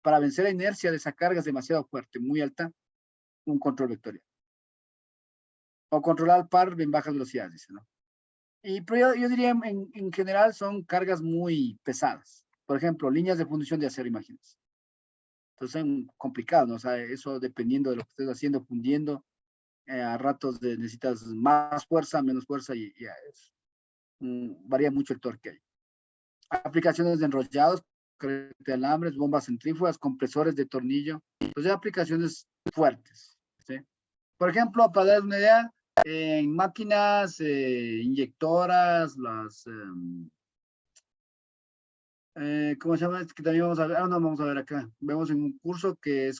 para vencer la inercia de esa carga es demasiado fuerte, muy alta, un control vectorial. O controlar el par en bajas velocidades, dice, ¿no? Y pero yo diría, en general, son cargas muy pesadas. Por ejemplo, líneas de fundición de acero, imagínense. Entonces son complicados, ¿no? O sea, eso dependiendo de lo que estés haciendo, fundiendo, a ratos necesitas más fuerza, menos fuerza y varía mucho el torque ahí. Aplicaciones de enrollados, de alambres, bombas centrífugas, compresores de tornillo, pues ya aplicaciones fuertes. ¿Sí? Por ejemplo, para dar una idea, en máquinas inyectoras, ¿cómo se llama? Es que también vamos a ver, no, vamos a ver acá. Vemos en un curso que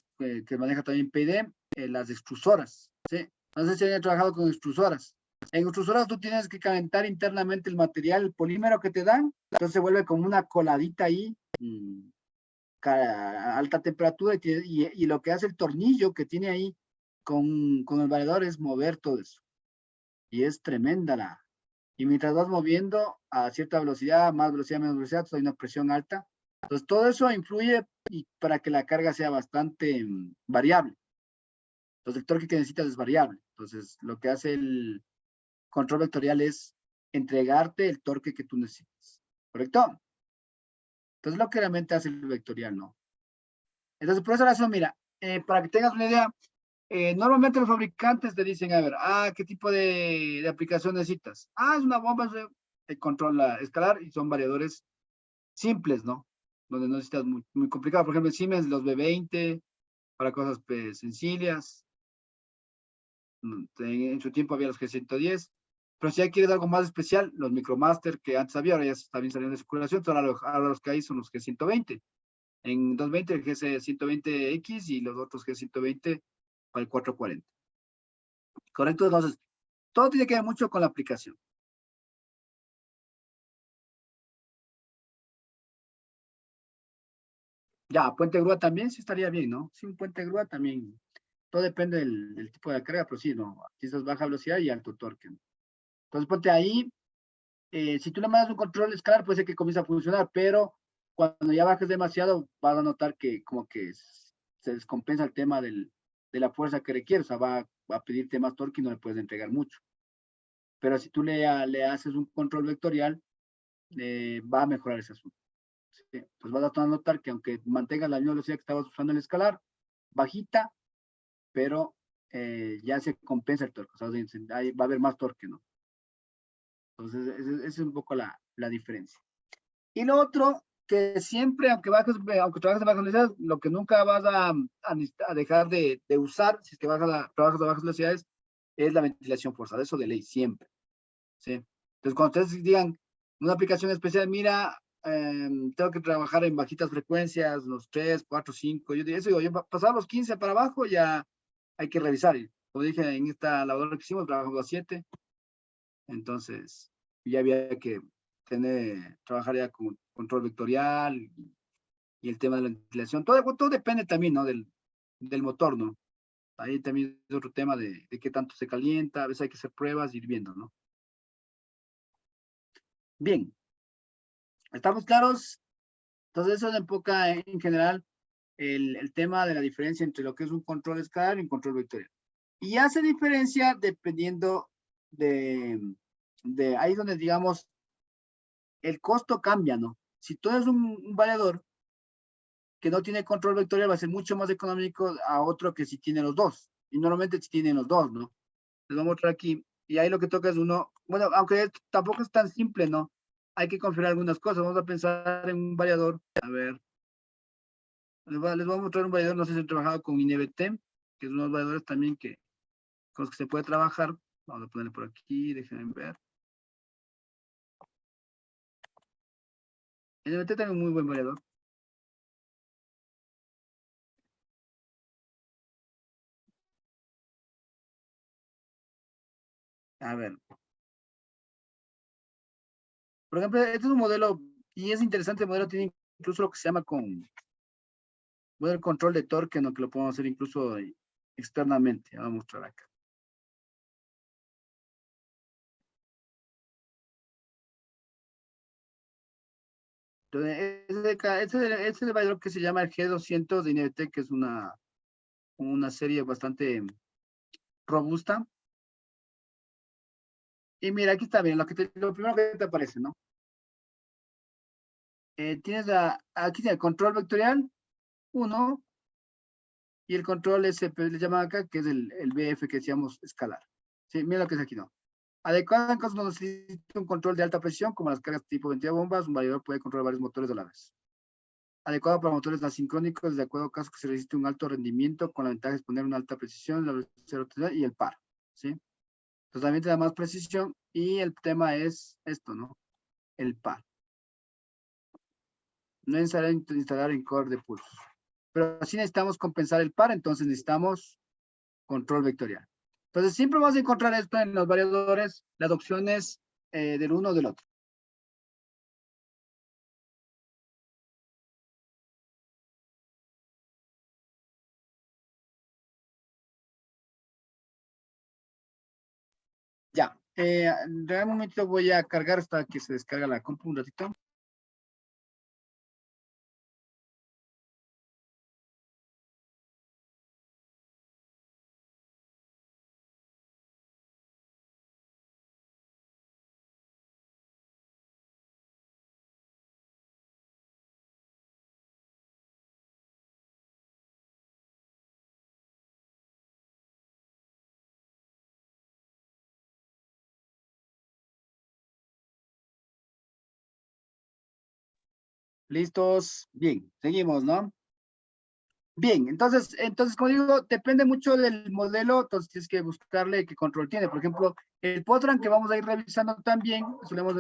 maneja también PD, las extrusoras, ¿sí? No sé si hayan trabajado con extrusoras. En extrusoras tú tienes que calentar internamente el material, el polímero que te dan, entonces se vuelve como una coladita ahí, a alta temperatura, y lo que hace el tornillo que tiene ahí con el variador es mover todo eso. Y es tremenda Y mientras vas moviendo a cierta velocidad, más velocidad, menos velocidad, hay una presión alta. Entonces, todo eso influye y para que la carga sea bastante variable. Entonces, el torque que necesitas es variable. Entonces, lo que hace el control vectorial es entregarte el torque que tú necesitas. ¿Correcto? Entonces, lo que realmente hace el vectorial, ¿no? Entonces, por esa razón, mira, para que tengas una idea, normalmente los fabricantes te dicen, a ver, ¿qué tipo de aplicación necesitas? Es una bomba de control escalar y son variadores simples, ¿no? Donde no necesitas muy, muy complicado. Por ejemplo, el Siemens, los B20, para cosas pues, sencillas. En su tiempo había los G110. Pero si ya quieres algo más especial, los Micromaster que antes había, ahora ya también salieron de circulación, ahora los que hay son los G120. En 220 el GC120X y los otros G120 para el 440. Correcto, entonces, todo tiene que ver mucho con la aplicación. Ya, puente grúa también sí estaría bien, ¿no? Sí, un puente grúa también. Todo depende del tipo de carga, pero sí, ¿no? Necesitas baja velocidad y alto torque, ¿no? Entonces, ponte ahí. Si tú le mandas un control escalar, puede ser que comience a funcionar, pero cuando ya bajes demasiado, vas a notar que como que se descompensa el tema de la fuerza que requiere. O sea, va a pedirte más torque y no le puedes entregar mucho. Pero si tú le haces un control vectorial, va a mejorar ese asunto. ¿Sí? Pues vas a notar que aunque mantengas la misma velocidad que estabas usando en el escalar, bajita, pero ya se compensa el torque. O sea, ahí va a haber más torque, ¿no? Entonces, esa es un poco la diferencia. Y lo otro, que siempre, aunque trabajes de bajas velocidades, lo que nunca vas a dejar de usar, si es que trabajas de bajas velocidades, es la ventilación forzada. Eso de ley, siempre. ¿Sí? Entonces, cuando ustedes digan una aplicación especial, mira, tengo que trabajar en bajitas frecuencias, los 3, 4, 5. Yo digo, eso digo, pasar los 15 para abajo, ya hay que revisar. Y como dije, en esta lavadora que hicimos, trabajamos a 7. Entonces, ya había que trabajar ya con control vectorial y el tema de la ventilación. Todo depende también, ¿no? Del motor, ¿no? Ahí también es otro tema de qué tanto se calienta, a veces hay que hacer pruebas y ir viendo, ¿no? Bien, ¿estamos claros? Entonces eso enfoca en general el tema de la diferencia entre lo que es un control escalar y un control vectorial. Y hace diferencia dependiendo de ahí donde digamos el costo cambia, ¿no? Si tú eres un variador que no tiene control vectorial, va a ser mucho más económico a otro que sí tiene los dos. Y normalmente sí tienen los dos, ¿no? Les voy a mostrar aquí. Y ahí lo que toca es uno, bueno, aunque tampoco es tan simple, ¿no? Hay que configurar algunas cosas. Vamos a pensar en un variador. A ver, les voy a mostrar un variador, no sé si han trabajado con INVT, que es unos variadores también con los que se puede trabajar. Vamos a ponerle por aquí, déjenme ver. INVT también es un muy buen variador. A ver, por ejemplo, este es un modelo, y es interesante, el modelo tiene incluso lo que se llama el control de torque, ¿no? Que lo podemos hacer incluso externamente. Vamos a mostrar acá. Entonces, este es el valor que se llama el G200 de INVT, que es una serie bastante robusta. Y mira, aquí está bien, lo primero que te aparece, ¿no? Tienes aquí tiene el control vectorial, uno, y el control SP, le llaman acá, que es el BF que decíamos escalar. Sí, mira lo que es aquí, ¿no? Adecuada en casos donde se necesita un control de alta presión, como las cargas tipo ventila bombas, un variador puede controlar varios motores a la vez. Adecuado para motores asincrónicos, de acuerdo a casos que se resiste un alto rendimiento, con la ventaja de exponer una alta precisión, la velocidad y el par, ¿sí? Entonces también te da más precisión y el tema es esto, ¿no? El par. No es necesario instalar encoder de pulsos. Pero si necesitamos compensar el par, entonces necesitamos control vectorial. Entonces siempre vas a encontrar esto en los variadores, las opciones del uno o del otro. Ya. De un momento voy a cargar hasta que se descarga la compu un ratito. ¿Listos? Bien, seguimos, ¿no? Bien, entonces, como digo, depende mucho del modelo, entonces tienes que buscarle qué control tiene. Por ejemplo, el Potran que vamos a ir revisando también, solemos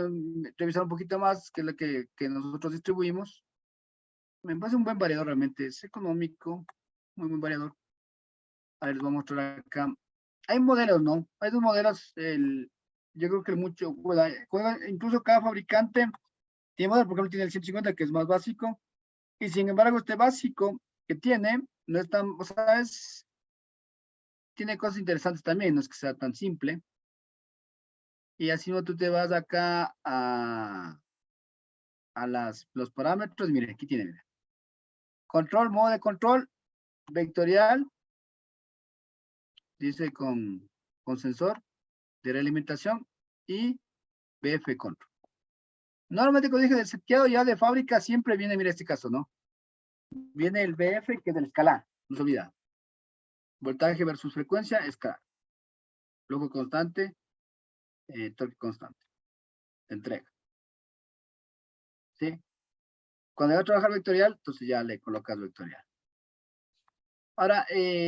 revisar un poquito más, que es lo que nosotros distribuimos. Me parece un buen variador realmente, es económico, muy buen variador. A ver, les voy a mostrar acá. Hay modelos, ¿no? Hay dos modelos, yo creo que el mucho, bueno, incluso cada fabricante tiene modelos, por ejemplo, tiene el 150 que es más básico, y sin embargo este básico que tiene, no es tan, o sea, tiene cosas interesantes también, no es que sea tan simple. Y así no tú te vas acá a los parámetros, miren, aquí tiene, miren. Control, modo de control, vectorial, dice con sensor de realimentación y BF control. Normalmente cuando dije del seteado ya de fábrica siempre viene, mira este caso, ¿no? Viene el BF que es del escalar, no se olvida. Voltaje versus frecuencia, escalar. Flujo constante, torque constante. Entrega. ¿Sí? Cuando va a trabajar vectorial, entonces ya le colocas vectorial. Ahora,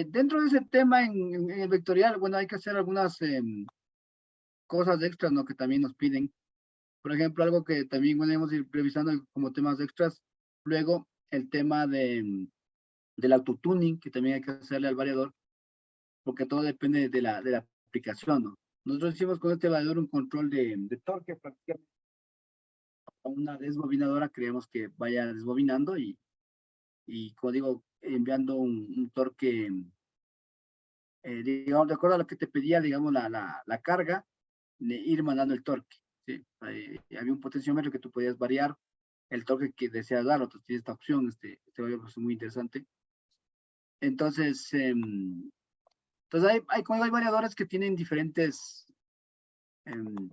dentro de ese tema en el vectorial, bueno, hay que hacer algunas cosas extras, ¿no? Que también nos piden. Por ejemplo, algo que también podemos ir revisando como temas extras. Luego, el tema del autotuning, que también hay que hacerle al variador, porque todo depende de la aplicación, ¿no? Nosotros hicimos con este variador un control de torque, prácticamente una desbobinadora, queríamos que vaya desbobinando y como digo, enviando un torque, digamos, de acuerdo a lo que te pedía, digamos, la carga, de ir mandando el torque. ¿Sí? Había un potenciómetro que tú podías variar el torque que deseas dar, entonces tienes esta opción, este variador es muy interesante. Entonces, como hay variadores que tienen diferentes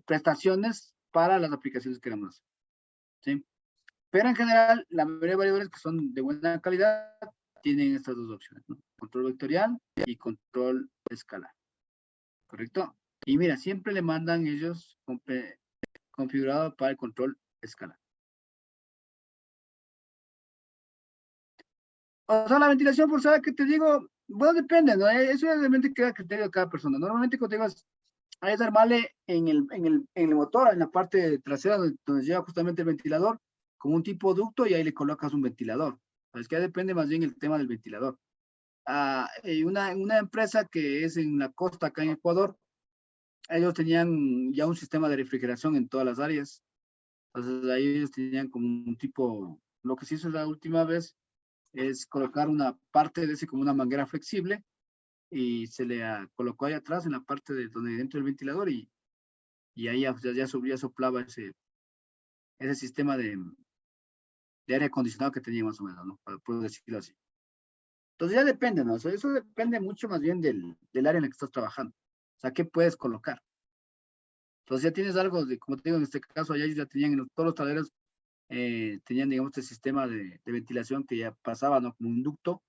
prestaciones para las aplicaciones que queremos hacer. ¿Sí? Pero en general, la mayoría de variadores que son de buena calidad tienen estas dos opciones, ¿no? Control vectorial y control escalar. ¿Correcto? Y mira, siempre le mandan ellos configurado para el control escalar. O sea, la ventilación forzada que te digo, bueno, depende, ¿no? Eso realmente queda a criterio de cada persona. Normalmente cuando te digas, hay que armarle en el motor, en la parte trasera donde lleva justamente el ventilador, como un tipo ducto y ahí le colocas un ventilador. Es que depende más bien el tema del ventilador. Una empresa que es en la costa acá en Ecuador, ellos tenían ya un sistema de refrigeración en todas las áreas. Entonces ahí ellos tenían como un tipo, lo que se hizo la última vez es colocar una parte de ese como una manguera flexible y se le colocó ahí atrás en la parte de donde dentro del ventilador y ahí ya soplaba ese sistema de aire acondicionado que tenía más o menos, ¿no? Puedo decirlo así. Entonces ya depende, ¿no? O sea, eso depende mucho más bien del área en la que estás trabajando. O sea, ¿qué puedes colocar? Entonces ya tienes algo, como te digo, en este caso allá ya tenían en todos los tableros, tenían, digamos, este sistema de ventilación que ya pasaba, ¿no? Como un ducto.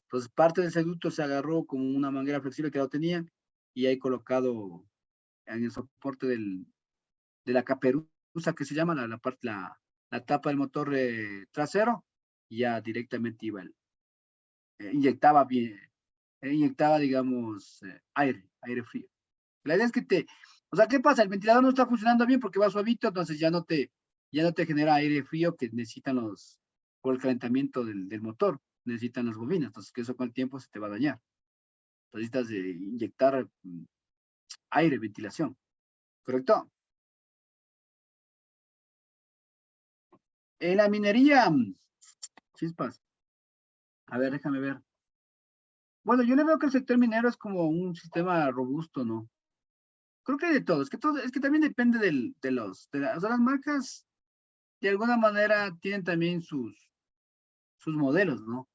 Entonces parte de ese ducto se agarró como una manguera flexible que ya lo tenían y ahí colocado en el soporte de la caperuza que se llama, la tapa del motor trasero, y ya directamente iba inyectaba bien, inyectaba, digamos, aire frío. La idea es o sea, ¿qué pasa? El ventilador no está funcionando bien porque va suavito, entonces ya no te genera aire frío que necesitan por el calentamiento del motor, necesitan las bobinas, entonces que eso con el tiempo se te va a dañar. Entonces necesitas inyectar aire, ventilación, ¿correcto? En la minería, chispas, a ver, déjame ver. Bueno, yo le veo que el sector minero es como un sistema robusto, ¿no? Creo que hay de todo. Es que también depende o sea, las marcas de alguna manera tienen también sus modelos, ¿no?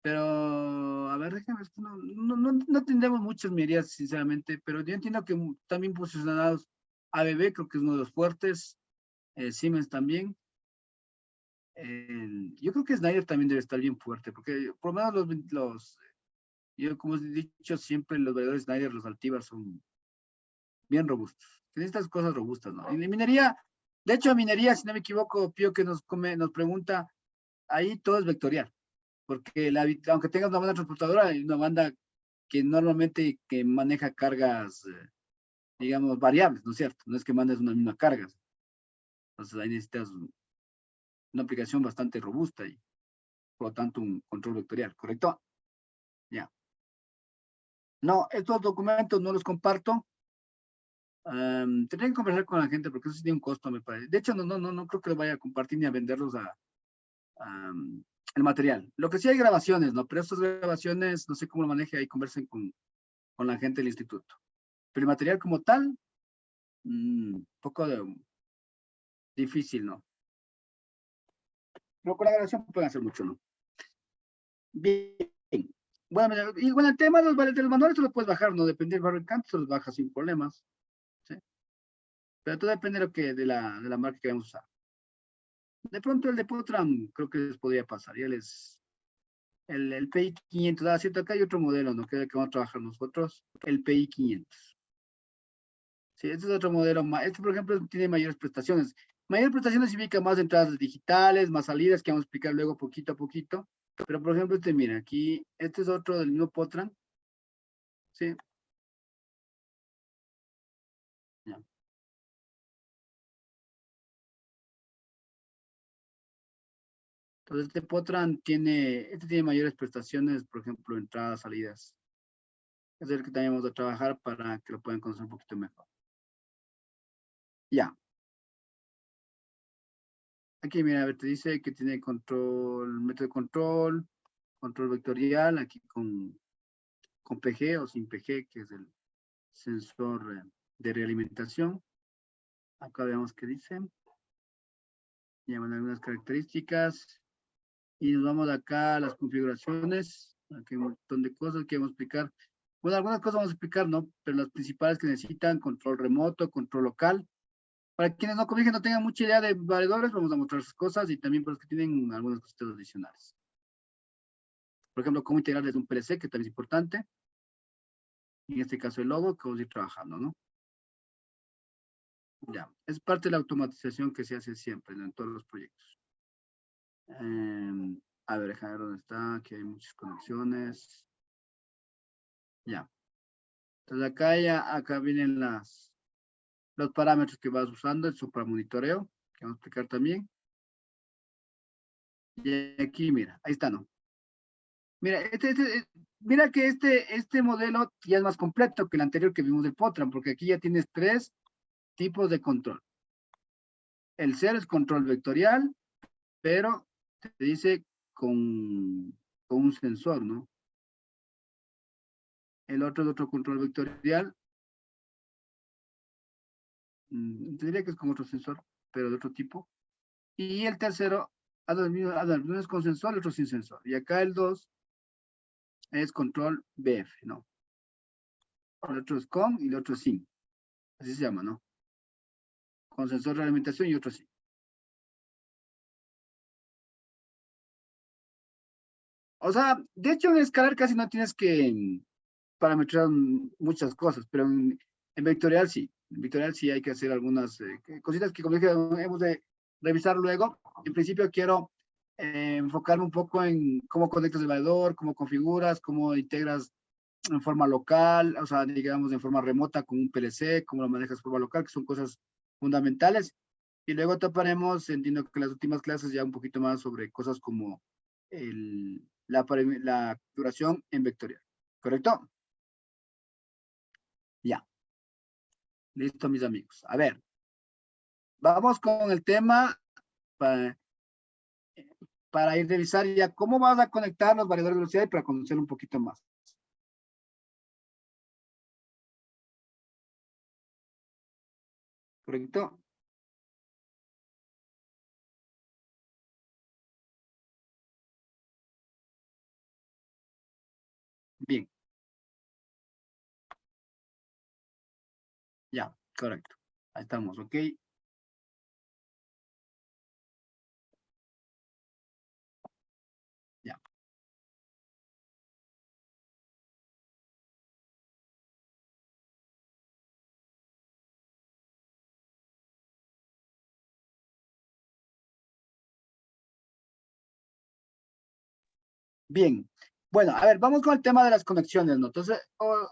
Pero, a ver, déjame, es que no tendremos muchas medidas, sinceramente, pero yo entiendo que también posicionados ABB, creo que es uno de los fuertes, Siemens también. Yo creo que Snyder también debe estar bien fuerte, porque por lo menos yo como he dicho siempre, los variadores Snyder, los Altivar son bien robustos. Tienen estas cosas robustas, ¿no? Y la minería, de hecho, minería, si no me equivoco, Pío que nos pregunta, ahí todo es vectorial, porque aunque tengas una banda transportadora, hay una banda que normalmente que maneja cargas, digamos, variables, ¿no es cierto? No es que mandes una misma carga. Entonces ahí necesitas una aplicación bastante robusta y por lo tanto un control vectorial, ¿correcto? Ya. No, estos documentos no los comparto. Tendría que conversar con la gente porque eso sí tiene un costo, me parece. De hecho, no creo que lo vaya a compartir ni a venderlos a, el material. Lo que sí hay grabaciones, ¿no? Pero estas grabaciones, no sé cómo lo maneje, ahí conversen con la gente del instituto. Pero el material como tal, poco difícil, ¿no? No, con la grabación pueden hacer mucho, ¿no? Bien. Bueno, mira, y bueno, el tema de los manuales tú los puedes bajar, ¿no? Depende del fabricante, se los baja sin problemas, ¿sí? Pero todo depende de la marca que vamos a usar. De pronto el de Potram creo que les podría pasar. Ya el PI 500, cierto, acá hay otro modelo, ¿no? Que vamos a trabajar nosotros, el PI 500. Sí, este es otro modelo más. Este, por ejemplo, tiene mayores prestaciones. Mayores prestaciones significa más entradas digitales, más salidas, que vamos a explicar luego poquito a poquito. Pero, por ejemplo, mira, aquí, este es otro del mismo Potram. Sí, ya. Entonces, este Potram tiene mayores prestaciones, por ejemplo, entradas, salidas. Es el que también vamos a trabajar para que lo puedan conocer un poquito mejor. Ya. Aquí, mira, a ver, te dice que tiene método de control vectorial, aquí con PG o sin PG, que es el sensor de realimentación. Acá vemos que dice. Llaman algunas características. Y nos vamos acá a las configuraciones. Aquí hay un montón de cosas que vamos a explicar. Bueno, algunas cosas vamos a explicar, ¿no? Pero las principales que necesitan, control remoto, control local. Para quienes no, como dije, no tengan mucha idea de variadores, vamos a mostrar sus cosas y también para los que tienen algunas cositas adicionales. Por ejemplo, cómo integrar desde un PLC, que también es importante. En este caso, el logo que vamos a ir trabajando, ¿no? Ya, es parte de la automatización que se hace siempre, ¿no? En todos los proyectos. A ver, déjame ver dónde está, aquí hay muchas conexiones. Ya. Entonces acá vienen los parámetros que vas usando, el supramonitoreo, que vamos a explicar también. Y aquí, mira, ahí está, ¿no? Mira, mira que este modelo ya es más completo que el anterior que vimos del Potram, porque aquí ya tienes 3 tipos de control. El 0 es control vectorial, pero te dice con un sensor, ¿no? El otro es otro control vectorial. Diría que es con otro sensor, pero de otro tipo. Y el tercero, uno es con sensor, el otro sin sensor. Y acá el 2 es control BF, ¿no? El otro es con y el otro es sin. Así se llama, ¿no? Con sensor de alimentación y otro sin. O sea, de hecho en escalar casi no tienes que parametrar muchas cosas, pero en vectorial sí. En vectorial sí hay que hacer algunas cositas que como dije hemos de revisar luego. En principio quiero enfocarme un poco en cómo conectas el validador, cómo configuras, cómo integras en forma local, o sea, digamos, en forma remota con un PLC, cómo lo manejas de forma local, que son cosas fundamentales. Y luego toparemos, entiendo que las últimas clases ya un poquito más sobre cosas como la configuración en vectorial. ¿Correcto? Ya. Listo, mis amigos. A ver, vamos con el tema para, para ir a revisar ya cómo vas a conectar los variadores de velocidad y para conocer un poquito más. ¿correcto? Bien, ya, correcto. Ahí estamos, ¿ok? Ya. Bien. Bueno, a ver, vamos con el tema de las conexiones, ¿no? Entonces,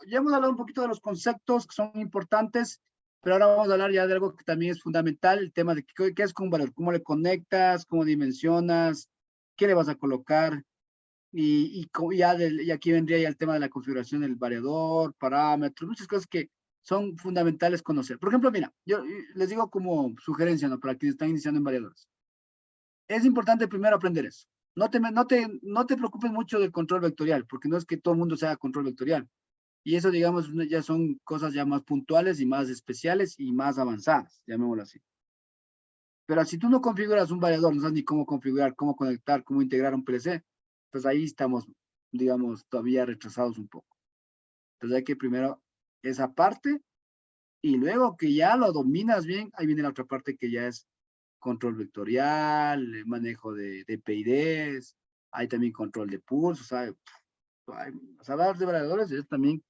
ya hemos hablado un poquito de los conceptos que son importantes, pero ahora vamos a hablar ya de algo que también es fundamental, el tema de qué es un valor, cómo le conectas, cómo dimensionas, qué le vas a colocar, y aquí vendría ya el tema de la configuración del variador, parámetros, muchas cosas que son fundamentales conocer. Por ejemplo, mira, yo les digo como sugerencia, ¿no? Para quienes están iniciando en variadores. Es importante primero aprender eso. No te preocupes mucho del control vectorial, porque no es que todo el mundo sea control vectorial. Y eso, digamos, ya son cosas ya más puntuales y más especiales y más avanzadas, llamémoslo así. Pero si tú no configuras un variador, no sabes ni cómo configurar, cómo conectar, cómo integrar un PLC, pues ahí estamos, digamos, todavía retrasados un poco. Entonces hay que primero esa parte y luego que ya lo dominas bien, ahí viene la otra parte que ya es control vectorial, manejo de PIDs, hay también control de pulsos, ¿sabes? O sea, hablar de variadores es también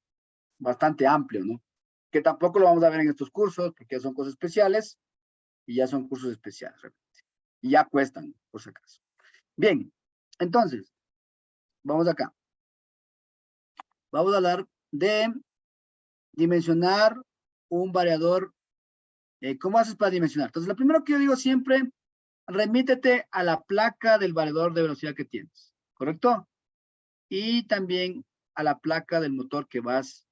bastante amplio, ¿no? Que tampoco lo vamos a ver en estos cursos, porque son cosas especiales y ya son cursos especiales, realmente. Y ya cuestan, por si acaso. Bien, entonces, vamos acá. Vamos a hablar de dimensionar un variador. ¿Cómo haces para dimensionar? Entonces, lo primero que yo digo siempre, remítete a la placa del variador de velocidad que tienes, ¿correcto? Y también a la placa del motor que vas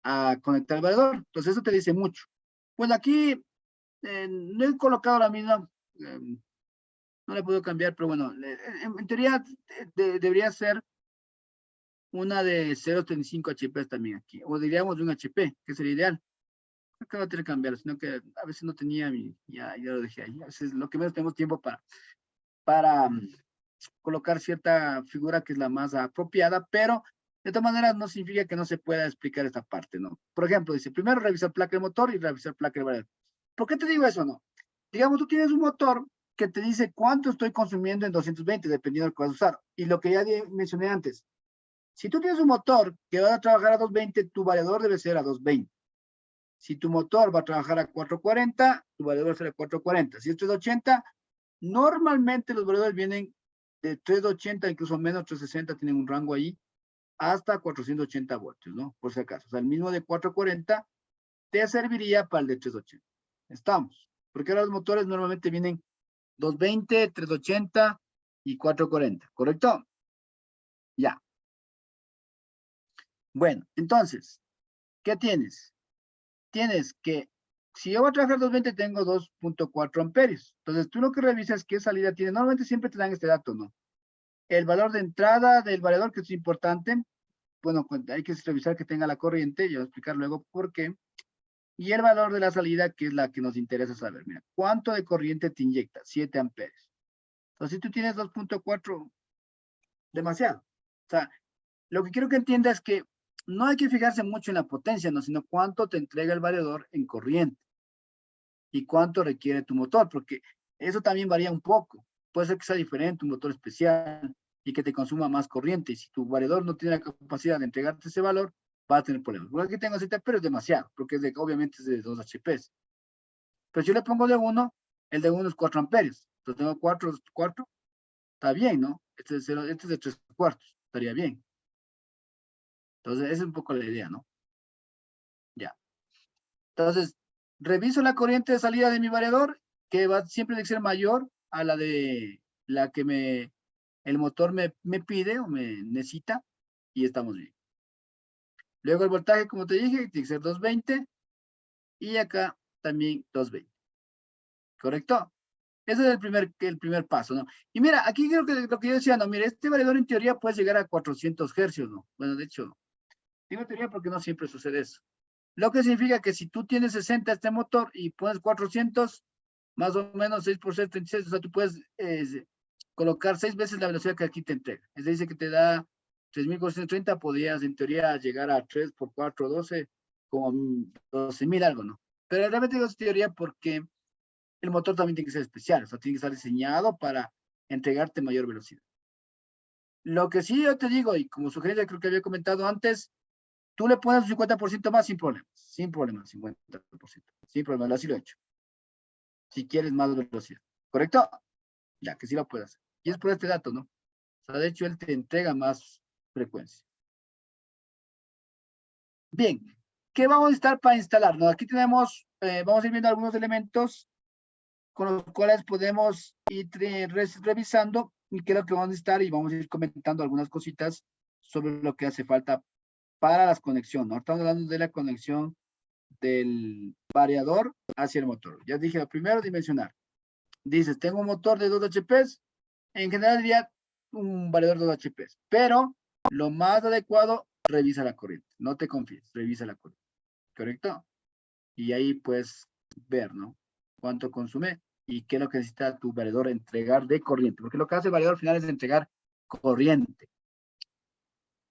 a conectar al variador. Entonces, eso te dice mucho. Bueno, aquí no he colocado la misma, no le puedo cambiar, pero bueno, en teoría debería ser una de 0.35 HP también aquí, o diríamos de un HP, que sería ideal. No que va a tener que cambiar, sino que a veces no tenía, ya lo dejé ahí. A veces lo que menos tenemos tiempo para colocar cierta figura que es la más apropiada, pero de todas maneras no significa que no se pueda explicar esta parte, ¿no? Por ejemplo, dice, primero revisar placa de motor y revisar placa de variador. ¿Por qué te digo eso, no? Digamos, tú tienes un motor que te dice cuánto estoy consumiendo en 220, dependiendo de lo que vas a usar. Y lo que ya mencioné antes, si tú tienes un motor que va a trabajar a 220, tu variador debe ser a 220. Si tu motor va a trabajar a 440, tu variador será 440. Si es 380, normalmente los variadores vienen de 380, incluso menos 360, tienen un rango ahí, hasta 480 voltios, ¿no? Por si acaso. O sea, el mismo de 440 te serviría para el de 380. Estamos. Porque ahora los motores normalmente vienen 220, 380 y 440, ¿correcto? Ya. Bueno, entonces, ¿qué tienes? Tienes que, si yo voy a trabajar 220, tengo 2.4 amperios. Entonces, tú lo que revisas qué salida tiene. Normalmente siempre te dan este dato, ¿no? El valor de entrada del variador, que es importante. Bueno, hay que revisar que tenga la corriente. Yo voy a explicar luego por qué. Y el valor de la salida, que es la que nos interesa saber. Mira, ¿cuánto de corriente te inyecta? 7 amperios. Entonces, si tú tienes 2.4, demasiado. O sea, lo que quiero que entiendas es que no hay que fijarse mucho en la potencia, ¿no? Sino cuánto te entrega el variador en corriente y cuánto requiere tu motor, porque eso también varía un poco. Puede ser que sea diferente, un motor especial y que te consuma más corriente. Y si tu variador no tiene la capacidad de entregarte ese valor, va a tener problemas. Porque aquí tengo 7, pero es demasiado, porque obviamente es de 2 HPs. Pero si yo le pongo de 1, el de 1 es 4 amperios. Entonces tengo 4, está bien, ¿no? Este es de 3 cuartos, estaría bien. Entonces, esa es un poco la idea, ¿no? Ya. Entonces, reviso la corriente de salida de mi variador, que va siempre de ser mayor a la de la que el motor me pide o me necesita, y estamos bien. Luego el voltaje, como te dije, tiene que ser 220, y acá también 220. ¿Correcto? Ese es el primer paso, ¿no? Y mira, aquí creo que lo que yo decía, no, mire, este variador en teoría puede llegar a 400 hercios, ¿no? Bueno, de hecho, digo teoría porque no siempre sucede eso. Lo que significa que si tú tienes 60 este motor y pones 400, más o menos 6 por 6, 36, o sea, tú puedes colocar 6 veces la velocidad que aquí te entrega. Es decir, que te da 3.430, podrías en teoría llegar a 3 por 4, 12, como 12.000 algo, ¿no? Pero realmente digo es teoría porque el motor también tiene que ser especial, o sea, tiene que estar diseñado para entregarte mayor velocidad. Lo que sí yo te digo, y como sugerencia creo que había comentado antes, tú le pones un 50% más sin problemas, 50%, sin problemas, así lo he hecho. Si quieres más velocidad, ¿correcto? Ya que sí lo puedes hacer. Y es por este dato, ¿no? O sea, de hecho, él te entrega más frecuencia. Bien, ¿qué vamos a necesitar para instalar? ¿No? Aquí tenemos, vamos a ir viendo algunos elementos con los cuales podemos ir revisando y qué es lo que vamos a necesitar y vamos a ir comentando algunas cositas sobre lo que hace falta para las conexiones, ¿no? Estamos hablando de la conexión del variador hacia el motor. Ya dije, lo primero, dimensionar. Dices, tengo un motor de 2 HPs, en general diría un variador de 2 HPs, pero lo más adecuado, revisa la corriente. No te confíes, revisa la corriente. ¿Correcto? Y ahí puedes ver, ¿no? Cuánto consume y qué es lo que necesita tu variador entregar de corriente. Porque lo que hace el variador al final es entregar corriente.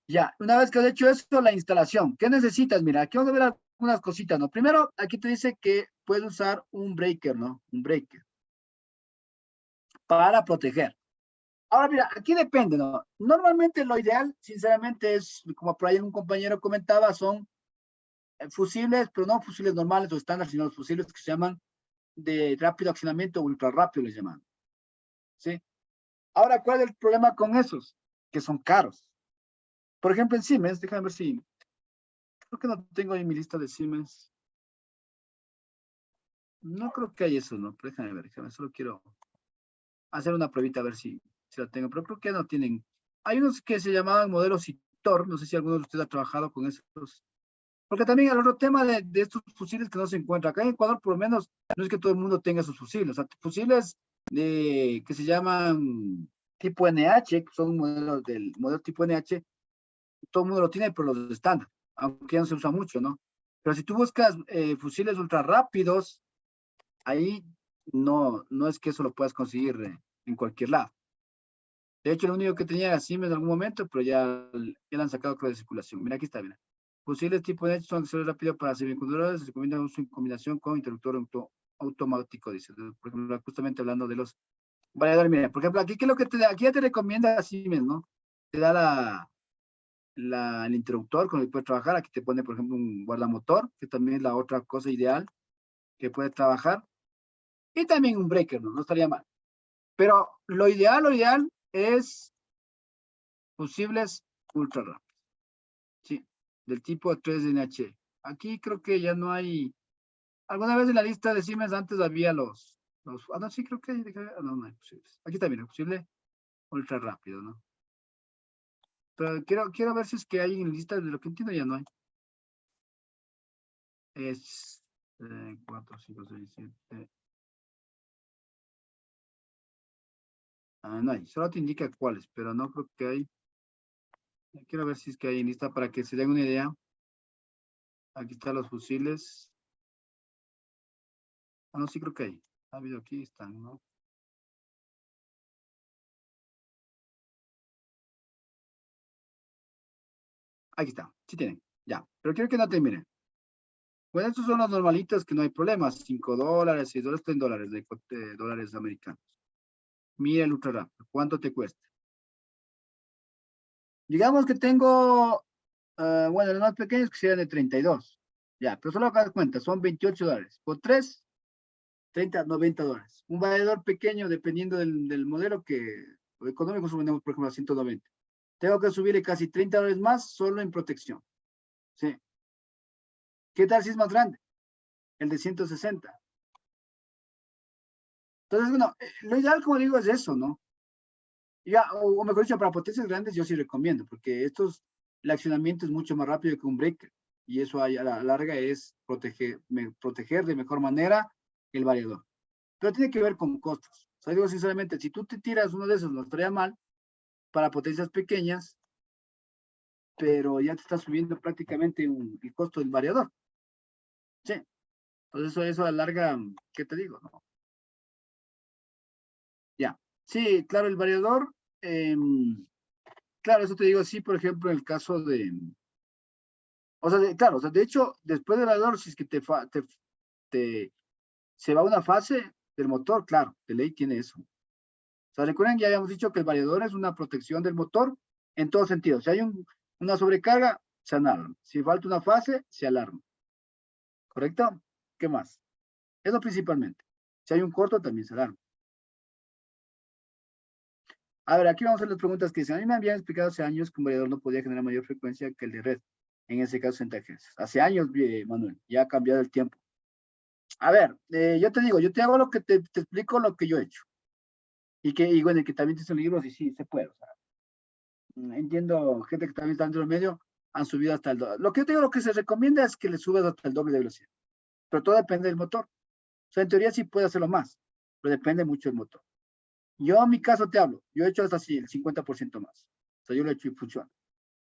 Ya, una vez que has hecho esto, la instalación. ¿Qué necesitas? Mira, aquí vamos a ver algunas cositas, ¿no? Primero, aquí te dice que puedes usar un breaker, ¿no? Un breaker para proteger. Ahora, mira, aquí depende, ¿no? Normalmente lo ideal, sinceramente, es, como por ahí un compañero comentaba, son fusibles, pero no fusibles normales o estándar, sino los fusibles que se llaman de rápido accionamiento, ultra rápido les llaman. ¿Sí? Ahora, ¿cuál es el problema con esos? Que son caros. Por ejemplo, en Siemens, déjame ver si, creo que no tengo ahí mi lista de Siemens. No creo que hay eso, ¿no? Pero déjame, solo quiero hacer una pruebita a ver si la tengo, pero creo que no tienen. Hay unos que se llamaban modelos Citor, no sé si alguno de ustedes ha trabajado con esos. Porque también el otro tema de estos fusiles que no se encuentra. Acá en Ecuador, por lo menos, no es que todo el mundo tenga sus fusiles. O sea, fusiles que se llaman tipo NH, que son modelos del modelo tipo NH, todo el mundo lo tiene, pero los estándar, aunque ya no se usa mucho, ¿no? Pero si tú buscas fusiles ultra rápidos, ahí no es que eso lo puedas conseguir en cualquier lado. De hecho, lo único que tenía era Siemens en algún momento, pero ya lo han sacado creo de circulación. Mira, aquí está, mira. Fusiles tipo NH son accesorios rápidos para semiconductores, se recomienda uso en combinación con interruptor automático, dice. Por ejemplo, justamente hablando de los variadores, mira, por ejemplo, aquí, ¿qué es lo que te da? Aquí ya te recomienda Siemens, ¿no? Te da el interruptor con el que puedes trabajar. Aquí te pone, por ejemplo, un guardamotor, que también es la otra cosa ideal que puede trabajar. Y también un breaker, ¿no? No estaría mal. Pero lo ideal es fusibles ultra rápidos, ¿sí? Del tipo 3NH. Aquí creo que ya no hay. Alguna vez en la lista de Siemens antes había no, sí, creo que hay. No hay posibles. Aquí también, posible ultra rápido, ¿no? Pero quiero ver si es que hay en lista, de lo que entiendo ya no hay. Es 4, 5, 6, 7. No hay, solo te indica cuáles, pero no creo que hay. Quiero ver si es que hay en lista para que se den una idea. Aquí están los fusiles. No, sí creo que hay. Ha habido aquí, están, ¿no? Aquí está, sí tienen, ya. Pero quiero que no terminen. Pues estos son los normalitos que no hay problemas. $5, $6, $10 de dólares americanos. Mira el ultra rápido. ¿Cuánto te cuesta? Digamos que tengo, bueno, los más pequeños que serían de 32. Ya, pero solo hagas cuenta, son $28. Por 3, 30, $90. Un variador pequeño, dependiendo del modelo que, o económico, subimos, por ejemplo, a 190. Tengo que subirle casi $30 más solo en protección. Sí. ¿Qué tal si es más grande? El de 160. Entonces, bueno, lo ideal, como digo, es eso, ¿no? Ya, o mejor dicho, para potencias grandes yo sí recomiendo, porque el accionamiento es mucho más rápido que un breaker. Y eso a la larga es proteger de mejor manera el variador. Pero tiene que ver con costos. O sea, digo sinceramente, si tú te tiras uno de esos, no estaría mal para potencias pequeñas, pero ya te está subiendo prácticamente el costo del variador. Sí, entonces eso a la larga, ¿qué te digo? ¿No? Ya. Sí, claro, el variador, claro, eso te digo, sí, por ejemplo, en el caso de, o sea, claro, o sea, de hecho, después del variador, si es que te se va una fase del motor, claro, de ley tiene eso. O sea, recuerden, ya habíamos dicho que el variador es una protección del motor en todo sentido. Si hay una sobrecarga, se alarma. Si falta una fase, se alarma. ¿Correcto? ¿Qué más? Eso principalmente. Si hay un corto, también se alarma. A ver, aquí vamos a ver las preguntas que dicen. A mí me habían explicado hace años que un variador no podía generar mayor frecuencia que el de red. En ese caso, 60 Hz. Hace años, Manuel, ya ha cambiado el tiempo. A ver, yo te digo, yo te hago lo que te explico lo que yo he hecho. Y bueno, que también te son libros y sí, se puede. O sea, entiendo, gente que también está dentro del medio, han subido hasta el doble. Lo que yo te digo, lo que se recomienda es que le subas hasta el doble de velocidad. Pero todo depende del motor. O sea, en teoría sí puede hacerlo más, pero depende mucho del motor. Yo en mi caso te hablo, yo he hecho hasta así el 50% más. O sea, yo lo he hecho y funciona.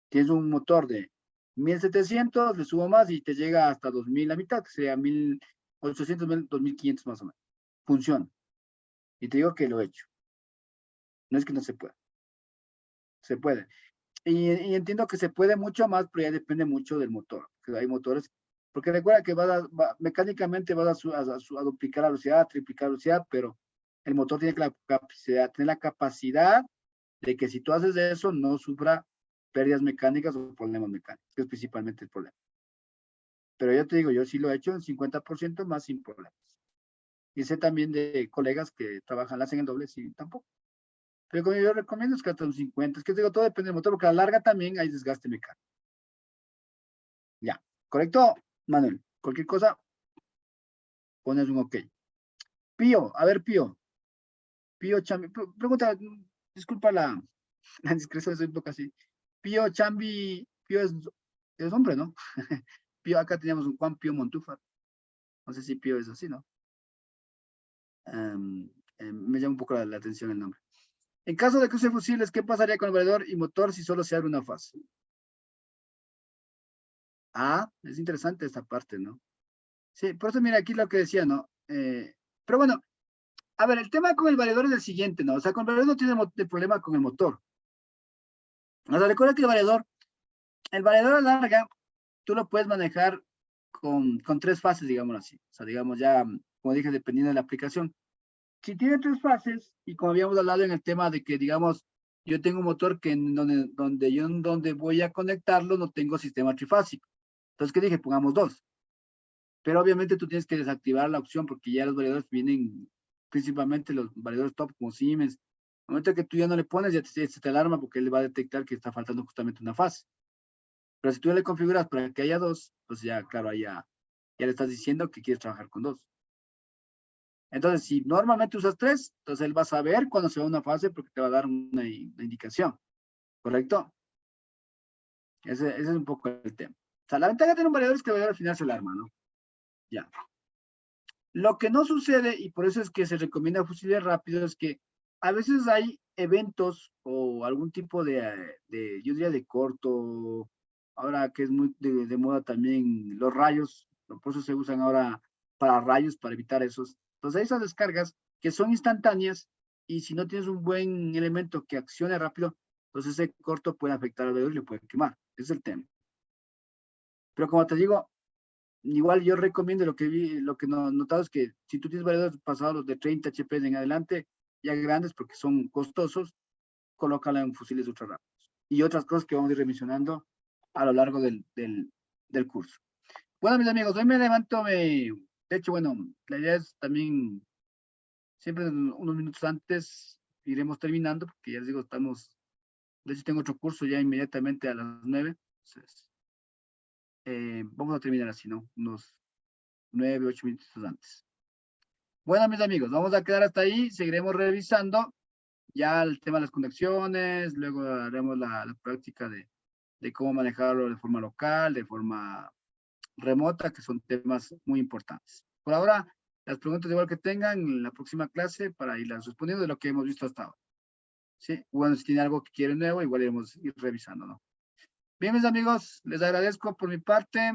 Tienes un motor de 1700, le subo más y te llega hasta 2000 la mitad, que sería 1800, 2500 más o menos. Funciona. Y te digo que lo he hecho. No es que no se pueda. Se puede. Y entiendo que se puede mucho más, pero ya depende mucho del motor. Que hay motores, porque recuerda que mecánicamente vas a duplicar la velocidad, a triplicar la velocidad, pero el motor tiene la capacidad de que si tú haces eso, no sufra pérdidas mecánicas o problemas mecánicos, que es principalmente el problema. Pero yo te digo, yo sí lo he hecho en 50% más sin problemas. Y sé también de colegas que trabajan, la hacen el doble, sí, tampoco. Pero como yo recomiendo es que hasta un 50, es que digo, todo depende del motor, porque a la larga también hay desgaste mecánico. Ya, ¿correcto, Manuel? Cualquier cosa, pones un ok. Pío, a ver, Pío. Pío Chambi, pregunta, disculpa la indiscreción, soy un poco así. Pío Chambi, Pío es hombre, ¿no? Pío, acá teníamos un Juan Pío Montúfar. No sé si Pío es así, ¿no? Me llama un poco la atención el nombre. En caso de cruce de fusibles, ¿qué pasaría con el variador y motor si solo se abre una fase? Ah, es interesante esta parte, ¿no? Sí, por eso mira aquí lo que decía, ¿no? Pero bueno, a ver, el tema con el variador es el siguiente, ¿no? O sea, con el variador no tiene problema con el motor. O sea, recuerda que el variador a larga, tú lo puedes manejar con tres fases, digamos así. O sea, digamos ya, como dije, dependiendo de la aplicación. Si tiene tres fases, y como habíamos hablado en el tema de que, digamos, yo tengo un motor que donde voy a conectarlo no tengo sistema trifásico. Entonces, ¿qué dije? Pongamos dos. Pero obviamente tú tienes que desactivar la opción porque ya los variadores vienen, principalmente los variadores top como Siemens. Al momento que tú ya no le pones, ya se te alarma porque él va a detectar que está faltando justamente una fase. Pero si tú le configuras para que haya dos, pues ya, claro, ya le estás diciendo que quieres trabajar con dos. Entonces, si normalmente usas tres, entonces él va a saber cuando se va a una fase porque te va a dar una indicación. ¿Correcto? Ese es un poco el tema. O sea, la ventaja de tener un variador es que el variador al final se alarma, ¿no? Ya. Lo que no sucede, y por eso es que se recomienda fusiles rápidos, es que a veces hay eventos o algún tipo yo diría de corto, ahora que es muy de moda también los rayos, por eso se usan ahora para rayos, para evitar esos. Entonces hay esas descargas que son instantáneas y si no tienes un buen elemento que accione rápido, entonces ese corto puede afectar al dedo y le puede quemar. Ese es el tema. Pero como te digo, igual yo recomiendo lo que no, notado es que si tú tienes variadores pasados los de 30 HP en adelante, ya grandes porque son costosos, colócala en fusiles ultra rápidos. Y otras cosas que vamos a ir revisionando a lo largo del curso. Bueno, mis amigos, hoy me levanto, de hecho, bueno, la idea es también, siempre unos minutos antes iremos terminando, porque ya les digo, de hecho tengo otro curso ya inmediatamente a las 9, entonces, vamos a terminar así, ¿no? Unos 9, 8 minutos antes. Bueno, mis amigos, vamos a quedar hasta ahí, seguiremos revisando ya el tema de las conexiones, luego haremos la práctica de cómo manejarlo de forma local, de forma remota, que son temas muy importantes. Por ahora, las preguntas igual que tengan en la próxima clase para irlas respondiendo de lo que hemos visto hasta ahora. ¿Sí? Bueno, si tiene algo que quieren nuevo, igual iremos ir revisando, ¿no? Bien, mis amigos, les agradezco por mi parte.